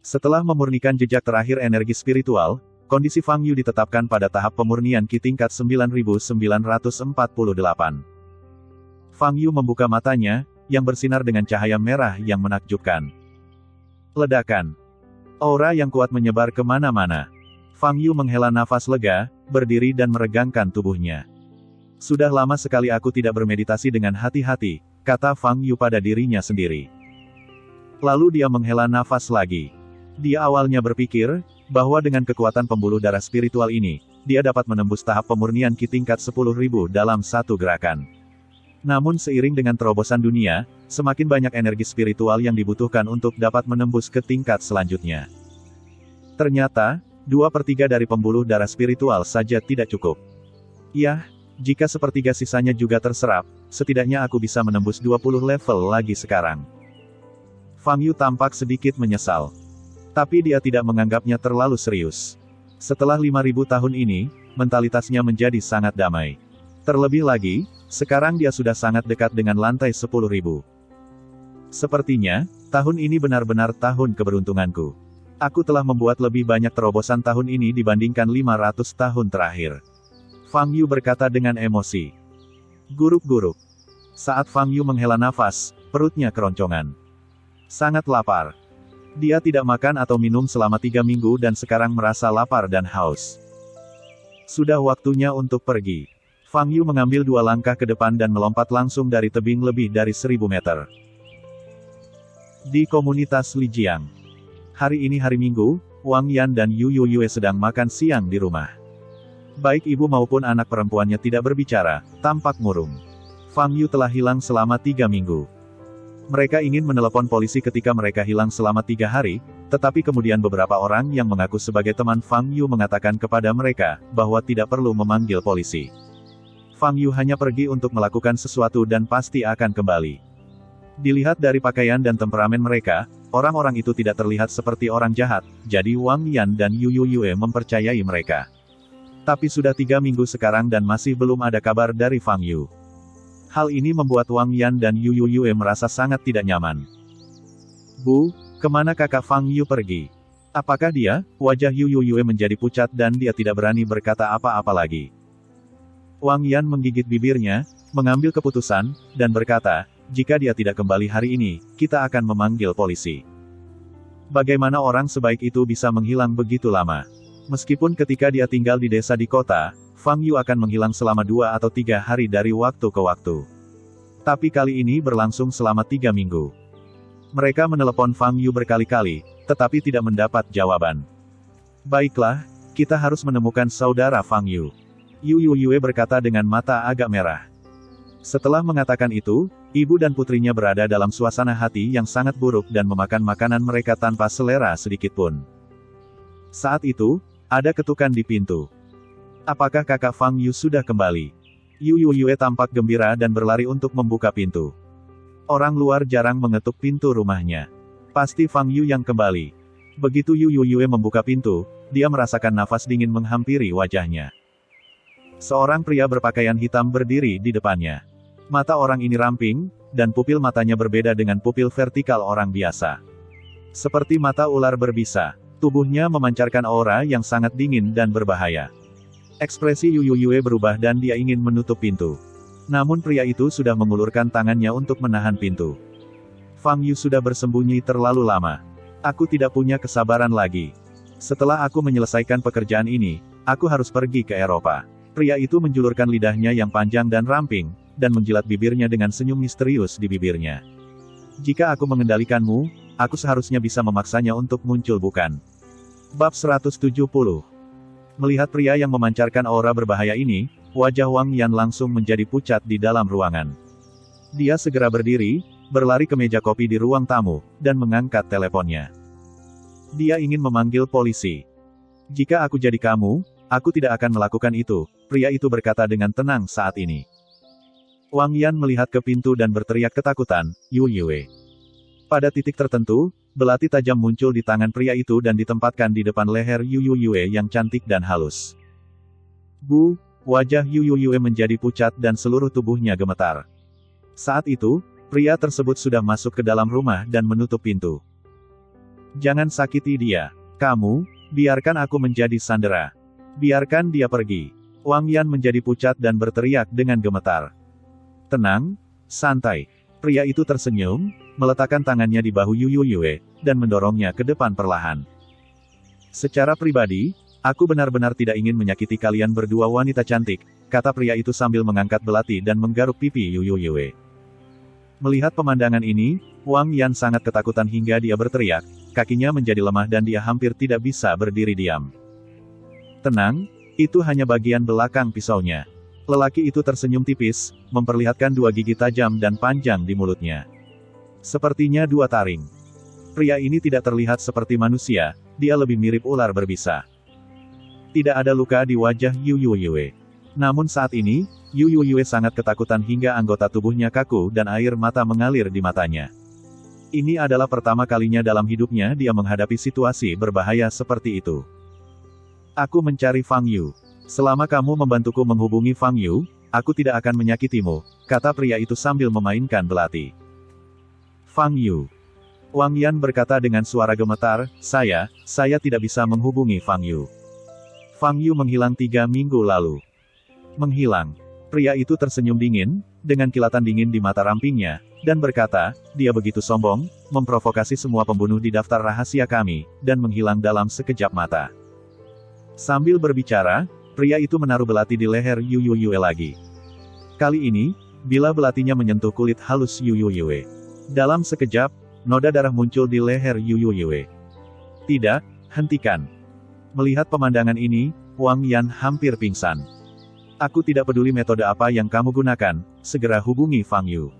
Setelah memurnikan jejak terakhir energi spiritual, kondisi Fang Yu ditetapkan pada tahap pemurnian Qi tingkat 9948. Fang Yu membuka matanya, yang bersinar dengan cahaya merah yang menakjubkan. Ledakan. Aura yang kuat menyebar kemana-mana. Fang Yu menghela nafas lega, berdiri dan meregangkan tubuhnya. Sudah lama sekali aku tidak bermeditasi dengan hati-hati, kata Fang Yu pada dirinya sendiri. Lalu dia menghela nafas lagi. Dia awalnya berpikir, bahwa dengan kekuatan pembuluh darah spiritual ini, dia dapat menembus tahap pemurnian Qi tingkat 10.000 dalam 1 gerakan. Namun seiring dengan terobosan dunia, semakin banyak energi spiritual yang dibutuhkan untuk dapat menembus ke tingkat selanjutnya. Ternyata, 2/3 dari pembuluh darah spiritual saja tidak cukup. Yah, jika 1/3 sisanya juga terserap, setidaknya aku bisa menembus 20 level lagi sekarang. Fang Yu tampak sedikit menyesal. Tapi dia tidak menganggapnya terlalu serius. Setelah 5.000 tahun ini, mentalitasnya menjadi sangat damai. Terlebih lagi, sekarang dia sudah sangat dekat dengan lantai 10.000. Sepertinya, tahun ini benar-benar tahun keberuntunganku. Aku telah membuat lebih banyak terobosan tahun ini dibandingkan 500 tahun terakhir. Fang Yu berkata dengan emosi. Guruk-guruk. Saat Fang Yu menghela nafas, perutnya keroncongan. Sangat lapar. Dia tidak makan atau minum selama 3 minggu dan sekarang merasa lapar dan haus. Sudah waktunya untuk pergi. Fang Yu mengambil 2 langkah ke depan dan melompat langsung dari tebing lebih dari 1000 meter. Di komunitas Lijiang. Hari ini hari Minggu, Wang Yan dan Yu Yue sedang makan siang di rumah. Baik ibu maupun anak perempuannya tidak berbicara, tampak murung. Fang Yu telah hilang selama 3 minggu. Mereka ingin menelepon polisi ketika mereka hilang selama 3 hari, tetapi kemudian beberapa orang yang mengaku sebagai teman Fang Yu mengatakan kepada mereka, bahwa tidak perlu memanggil polisi. Fang Yu hanya pergi untuk melakukan sesuatu dan pasti akan kembali. Dilihat dari pakaian dan temperamen mereka, orang-orang itu tidak terlihat seperti orang jahat, jadi Wang Yan dan Yu Yue mempercayai mereka. Tapi sudah 3 minggu sekarang dan masih belum ada kabar dari Fang Yu. Hal ini membuat Wang Yan dan Yu Yue merasa sangat tidak nyaman. Bu, kemana kakak Fang Yu pergi? Apakah dia? Wajah Yu Yue menjadi pucat dan dia tidak berani berkata apa-apa lagi. Wang Yan menggigit bibirnya, mengambil keputusan, dan berkata, jika dia tidak kembali hari ini, kita akan memanggil polisi. Bagaimana orang sebaik itu bisa menghilang begitu lama? Meskipun ketika dia tinggal di desa di kota, Fang Yu akan menghilang selama 2 atau 3 hari dari waktu ke waktu. Tapi kali ini berlangsung selama 3 minggu. Mereka menelepon Fang Yu berkali-kali, tetapi tidak mendapat jawaban. Baiklah, kita harus menemukan saudara Fang Yu. Yu Yue berkata dengan mata agak merah. Setelah mengatakan itu, ibu dan putrinya berada dalam suasana hati yang sangat buruk dan memakan makanan mereka tanpa selera sedikitpun. Saat itu, ada ketukan di pintu. Apakah kakak Fang Yu sudah kembali? Yu Yue tampak gembira dan berlari untuk membuka pintu. Orang luar jarang mengetuk pintu rumahnya. Pasti Fang Yu yang kembali. Begitu Yu Yue membuka pintu, dia merasakan nafas dingin menghampiri wajahnya. Seorang pria berpakaian hitam berdiri di depannya. Mata orang ini ramping, dan pupil matanya berbeda dengan pupil vertikal orang biasa. Seperti mata ular berbisa, tubuhnya memancarkan aura yang sangat dingin dan berbahaya. Ekspresi Yu Yue berubah dan dia ingin menutup pintu. Namun pria itu sudah mengulurkan tangannya untuk menahan pintu. Fang Yu sudah bersembunyi terlalu lama. Aku tidak punya kesabaran lagi. Setelah aku menyelesaikan pekerjaan ini, aku harus pergi ke Eropa. Pria itu menjulurkan lidahnya yang panjang dan ramping, dan menjilat bibirnya dengan senyum misterius di bibirnya. Jika aku mengendalikanmu, aku seharusnya bisa memaksanya untuk muncul bukan? Bab 170. Melihat pria yang memancarkan aura berbahaya ini, wajah Wang Yan langsung menjadi pucat di dalam ruangan. Dia segera berdiri, berlari ke meja kopi di ruang tamu, dan mengangkat teleponnya. Dia ingin memanggil polisi. Jika aku jadi kamu, aku tidak akan melakukan itu, pria itu berkata dengan tenang saat ini. Wang Yan melihat ke pintu dan berteriak ketakutan, Yu Yue. Pada titik tertentu, belati tajam muncul di tangan pria itu dan ditempatkan di depan leher Yu Yue yang cantik dan halus. Bu, wajah Yu Yue menjadi pucat dan seluruh tubuhnya gemetar. Saat itu, pria tersebut sudah masuk ke dalam rumah dan menutup pintu. Jangan sakiti dia. Kamu, biarkan aku menjadi sandera. Biarkan dia pergi. Wang Yan menjadi pucat dan berteriak dengan gemetar. Tenang, santai. Pria itu tersenyum, meletakkan tangannya di bahu Yu Yue, dan mendorongnya ke depan perlahan. Secara pribadi, aku benar-benar tidak ingin menyakiti kalian berdua wanita cantik, kata pria itu sambil mengangkat belati dan menggaruk pipi Yu Yue. Melihat pemandangan ini, Wang Yan sangat ketakutan hingga dia berteriak, kakinya menjadi lemah dan dia hampir tidak bisa berdiri diam. Tenang, itu hanya bagian belakang pisaunya. Lelaki itu tersenyum tipis, memperlihatkan 2 gigi tajam dan panjang di mulutnya. Sepertinya 2 taring. Pria ini tidak terlihat seperti manusia, dia lebih mirip ular berbisa. Tidak ada luka di wajah Yu Yue. Namun saat ini, Yu Yue sangat ketakutan hingga anggota tubuhnya kaku dan air mata mengalir di matanya. Ini adalah pertama kalinya dalam hidupnya dia menghadapi situasi berbahaya seperti itu. Aku mencari Fang Yu. Selama kamu membantuku menghubungi Fang Yu, aku tidak akan menyakitimu, kata pria itu sambil memainkan belati. Fang Yu. Wang Yan berkata dengan suara gemetar, saya tidak bisa menghubungi Fang Yu. Fang Yu menghilang 3 minggu lalu. Menghilang. Pria itu tersenyum dingin, dengan kilatan dingin di mata rampingnya, dan berkata, dia begitu sombong, memprovokasi semua pembunuh di daftar rahasia kami, dan menghilang dalam sekejap mata. Sambil berbicara, pria itu menaruh belati di leher Yu Yue lagi. Kali ini, bila belatinya menyentuh kulit halus Yu Yue. Dalam sekejap, noda darah muncul di leher Yu Yue. Tidak, hentikan. Melihat pemandangan ini, Wang Yan hampir pingsan. Aku tidak peduli metode apa yang kamu gunakan, segera hubungi Fang Yu.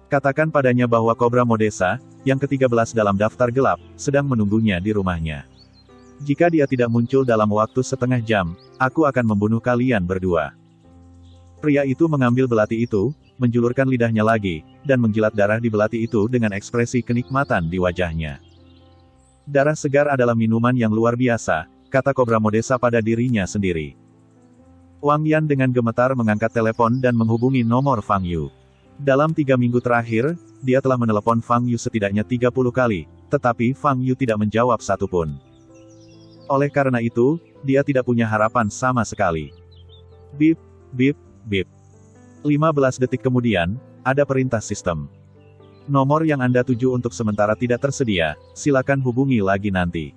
Katakan padanya bahwa Kobra Modesa, yang ke-13 dalam daftar gelap, sedang menunggunya di rumahnya. Jika dia tidak muncul dalam waktu setengah jam, aku akan membunuh kalian berdua. Pria itu mengambil belati itu, menjulurkan lidahnya lagi, dan menjilat darah di belati itu dengan ekspresi kenikmatan di wajahnya. Darah segar adalah minuman yang luar biasa, kata Kobra Modesa pada dirinya sendiri. Wang Yan dengan gemetar mengangkat telepon dan menghubungi nomor Fang Yu. Dalam 3 minggu terakhir, dia telah menelepon Fang Yu setidaknya 30 kali, tetapi Fang Yu tidak menjawab satupun. Oleh karena itu, dia tidak punya harapan sama sekali. Bip, bip, bip. 15 detik kemudian, ada perintah sistem. Nomor yang Anda tuju untuk sementara tidak tersedia, silakan hubungi lagi nanti.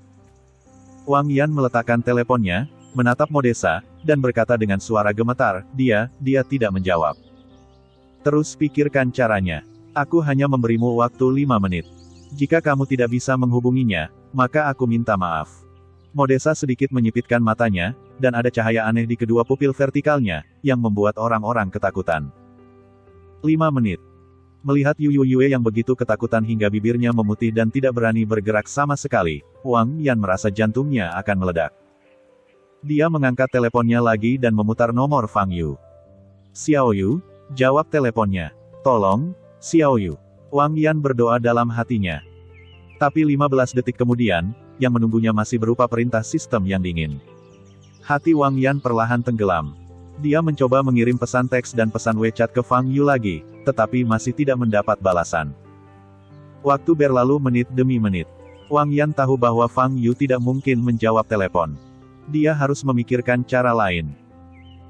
Wang Yan meletakkan teleponnya, menatap Modesa, dan berkata dengan suara gemetar, dia tidak menjawab. Terus pikirkan caranya. Aku hanya memberimu waktu 5 menit. Jika kamu tidak bisa menghubunginya, maka aku minta maaf. Modesa sedikit menyipitkan matanya, dan ada cahaya aneh di kedua pupil vertikalnya, yang membuat orang-orang ketakutan. 5 menit. Melihat Yu Yue yang begitu ketakutan hingga bibirnya memutih dan tidak berani bergerak sama sekali, Wang Yan merasa jantungnya akan meledak. Dia mengangkat teleponnya lagi dan memutar nomor Fang Yu. Xiao Yu, jawab teleponnya. Tolong, Xiao Yu. Wang Yan berdoa dalam hatinya. Tapi 15 detik kemudian, yang menunggunya masih berupa perintah sistem yang dingin. Hati Wang Yan perlahan tenggelam. Dia mencoba mengirim pesan teks dan pesan WeChat ke Fang Yu lagi, tetapi masih tidak mendapat balasan. Waktu berlalu menit demi menit. Wang Yan tahu bahwa Fang Yu tidak mungkin menjawab telepon. Dia harus memikirkan cara lain.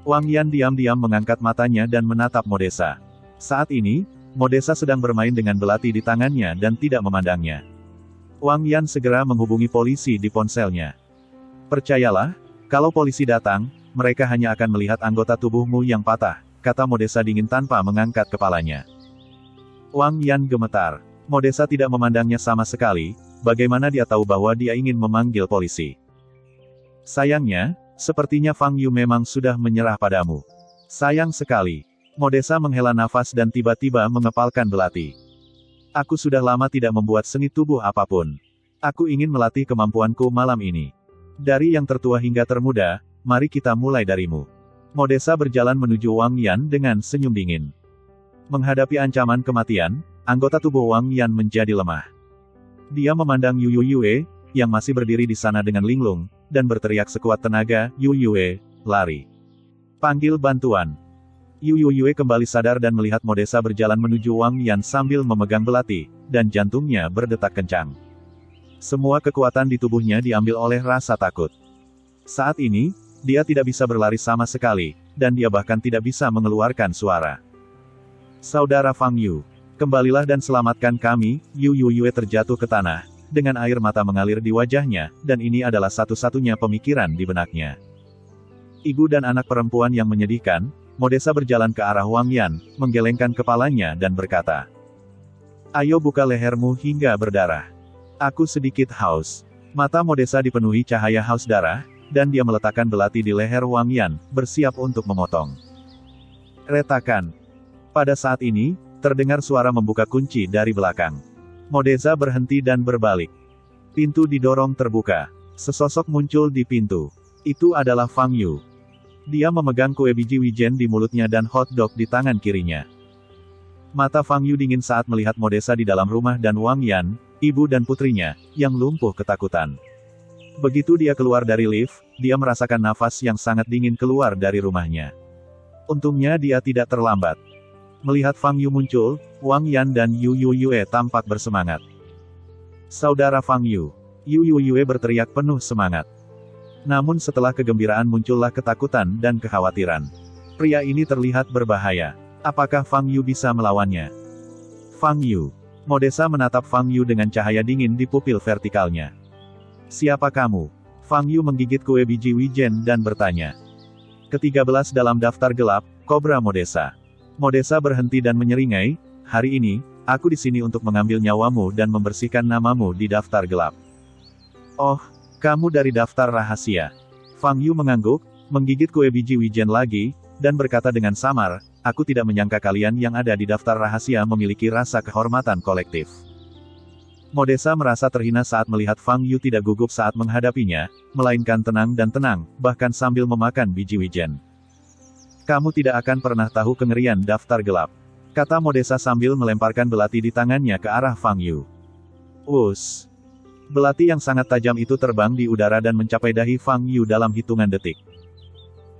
Wang Yan diam-diam mengangkat matanya dan menatap Modesa. Saat ini, Modesa sedang bermain dengan belati di tangannya dan tidak memandangnya. Wang Yan segera menghubungi polisi di ponselnya. Percayalah, kalau polisi datang, mereka hanya akan melihat anggota tubuhmu yang patah, kata Modesa dingin tanpa mengangkat kepalanya. Wang Yan gemetar. Modesa tidak memandangnya sama sekali, bagaimana dia tahu bahwa dia ingin memanggil polisi. Sayangnya, sepertinya Fang Yu memang sudah menyerah padamu. Sayang sekali. Modesa menghela nafas dan tiba-tiba mengepalkan belati. Aku sudah lama tidak membuat seni tubuh apapun. Aku ingin melatih kemampuanku malam ini. Dari yang tertua hingga termuda, mari kita mulai darimu. Modesa berjalan menuju Wang Yan dengan senyum dingin. Menghadapi ancaman kematian, anggota tubuh Wang Yan menjadi lemah. Dia memandang Yu Yue, yang masih berdiri di sana dengan linglung, dan berteriak sekuat tenaga, Yu Yue, lari. Panggil bantuan. Yu Yue kembali sadar dan melihat Modesa berjalan menuju Wang Yan sambil memegang belati, dan jantungnya berdetak kencang. Semua kekuatan di tubuhnya diambil oleh rasa takut. Saat ini, dia tidak bisa berlari sama sekali, dan dia bahkan tidak bisa mengeluarkan suara. Saudara Fang Yu, kembalilah dan selamatkan kami, Yu Yue terjatuh ke tanah, dengan air mata mengalir di wajahnya, dan ini adalah satu-satunya pemikiran di benaknya. Ibu dan anak perempuan yang menyedihkan, Modesa berjalan ke arah Wang Yan, menggelengkan kepalanya dan berkata, "Ayo buka lehermu hingga berdarah. Aku sedikit haus." Mata Modesa dipenuhi cahaya haus darah, dan dia meletakkan belati di leher Wang Yan, bersiap untuk memotong. Retakan. Pada saat ini, terdengar suara membuka kunci dari belakang. Modesa berhenti dan berbalik. Pintu didorong terbuka. Sesosok muncul di pintu. Itu adalah Fang Yu. Dia memegang kue biji wijen di mulutnya dan hotdog di tangan kirinya. Mata Fang Yu dingin saat melihat Modesa di dalam rumah dan Wang Yan, ibu dan putrinya, yang lumpuh ketakutan. Begitu dia keluar dari lift, dia merasakan nafas yang sangat dingin keluar dari rumahnya. Untungnya dia tidak terlambat. Melihat Fang Yu muncul, Wang Yan dan Yu Yue tampak bersemangat. Saudara Fang Yu. Yu Yue berteriak penuh semangat. Namun setelah kegembiraan muncullah ketakutan dan kekhawatiran. Pria ini terlihat berbahaya. Apakah Fang Yu bisa melawannya? Fang Yu. Modesa menatap Fang Yu dengan cahaya dingin di pupil vertikalnya. Siapa kamu? Fang Yu menggigit kue biji wijen dan bertanya. Ke-13 dalam daftar gelap, Kobra Modesa. Modesa berhenti dan menyeringai, hari ini, aku di sini untuk mengambil nyawamu dan membersihkan namamu di daftar gelap. Oh, kamu dari daftar rahasia. Fang Yu mengangguk, menggigit kue biji wijen lagi, dan berkata dengan samar, aku tidak menyangka kalian yang ada di daftar rahasia memiliki rasa kehormatan kolektif. Modesa merasa terhina saat melihat Fang Yu tidak gugup saat menghadapinya, melainkan tenang dan tenang, bahkan sambil memakan biji wijen. Kamu tidak akan pernah tahu kengerian daftar gelap, kata Modesa sambil melemparkan belati di tangannya ke arah Fang Yu. Us! Belati yang sangat tajam itu terbang di udara dan mencapai dahi Fang Yu dalam hitungan detik.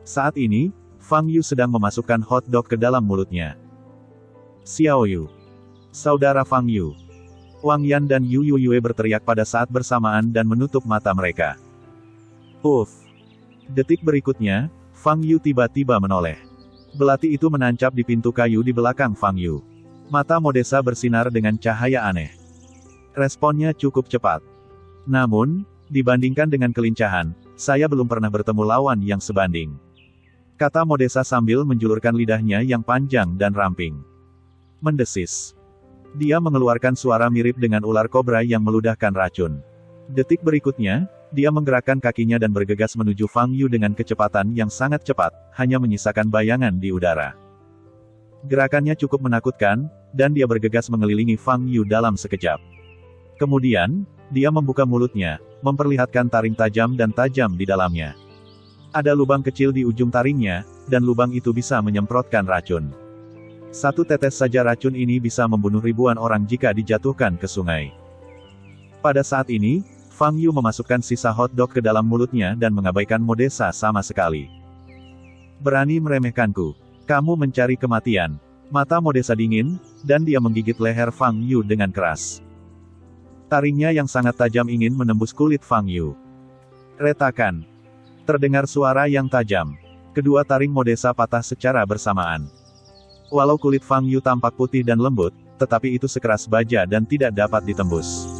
Saat ini, Fang Yu sedang memasukkan hotdog ke dalam mulutnya. Xiao Yu. Saudara Fang Yu. Wang Yan dan Yu Yue berteriak pada saat bersamaan dan menutup mata mereka. Uff! Detik berikutnya, Fang Yu tiba-tiba menoleh. Belati itu menancap di pintu kayu di belakang Fang Yu. Mata Modesa bersinar dengan cahaya aneh. Responnya cukup cepat. Namun, dibandingkan dengan kelincahan, saya belum pernah bertemu lawan yang sebanding. Kata Modesa sambil menjulurkan lidahnya yang panjang dan ramping. Mendesis. Dia mengeluarkan suara mirip dengan ular kobra yang meludahkan racun. Detik berikutnya, dia menggerakkan kakinya dan bergegas menuju Fang Yu dengan kecepatan yang sangat cepat, hanya menyisakan bayangan di udara. Gerakannya cukup menakutkan, dan dia bergegas mengelilingi Fang Yu dalam sekejap. Kemudian, dia membuka mulutnya, memperlihatkan taring tajam dan tajam di dalamnya. Ada lubang kecil di ujung taringnya, dan lubang itu bisa menyemprotkan racun. Satu tetes saja racun ini bisa membunuh ribuan orang jika dijatuhkan ke sungai. Pada saat ini, Fang Yu memasukkan sisa hotdog ke dalam mulutnya dan mengabaikan Modesa sama sekali. Berani meremehkanku. Kamu mencari kematian. Mata Modesa dingin, dan dia menggigit leher Fang Yu dengan keras. Taringnya yang sangat tajam ingin menembus kulit Fang Yu. Retakan. Terdengar suara yang tajam. Kedua taring Modesa patah secara bersamaan. Walau kulit Fang Yu tampak putih dan lembut, tetapi itu sekeras baja dan tidak dapat ditembus.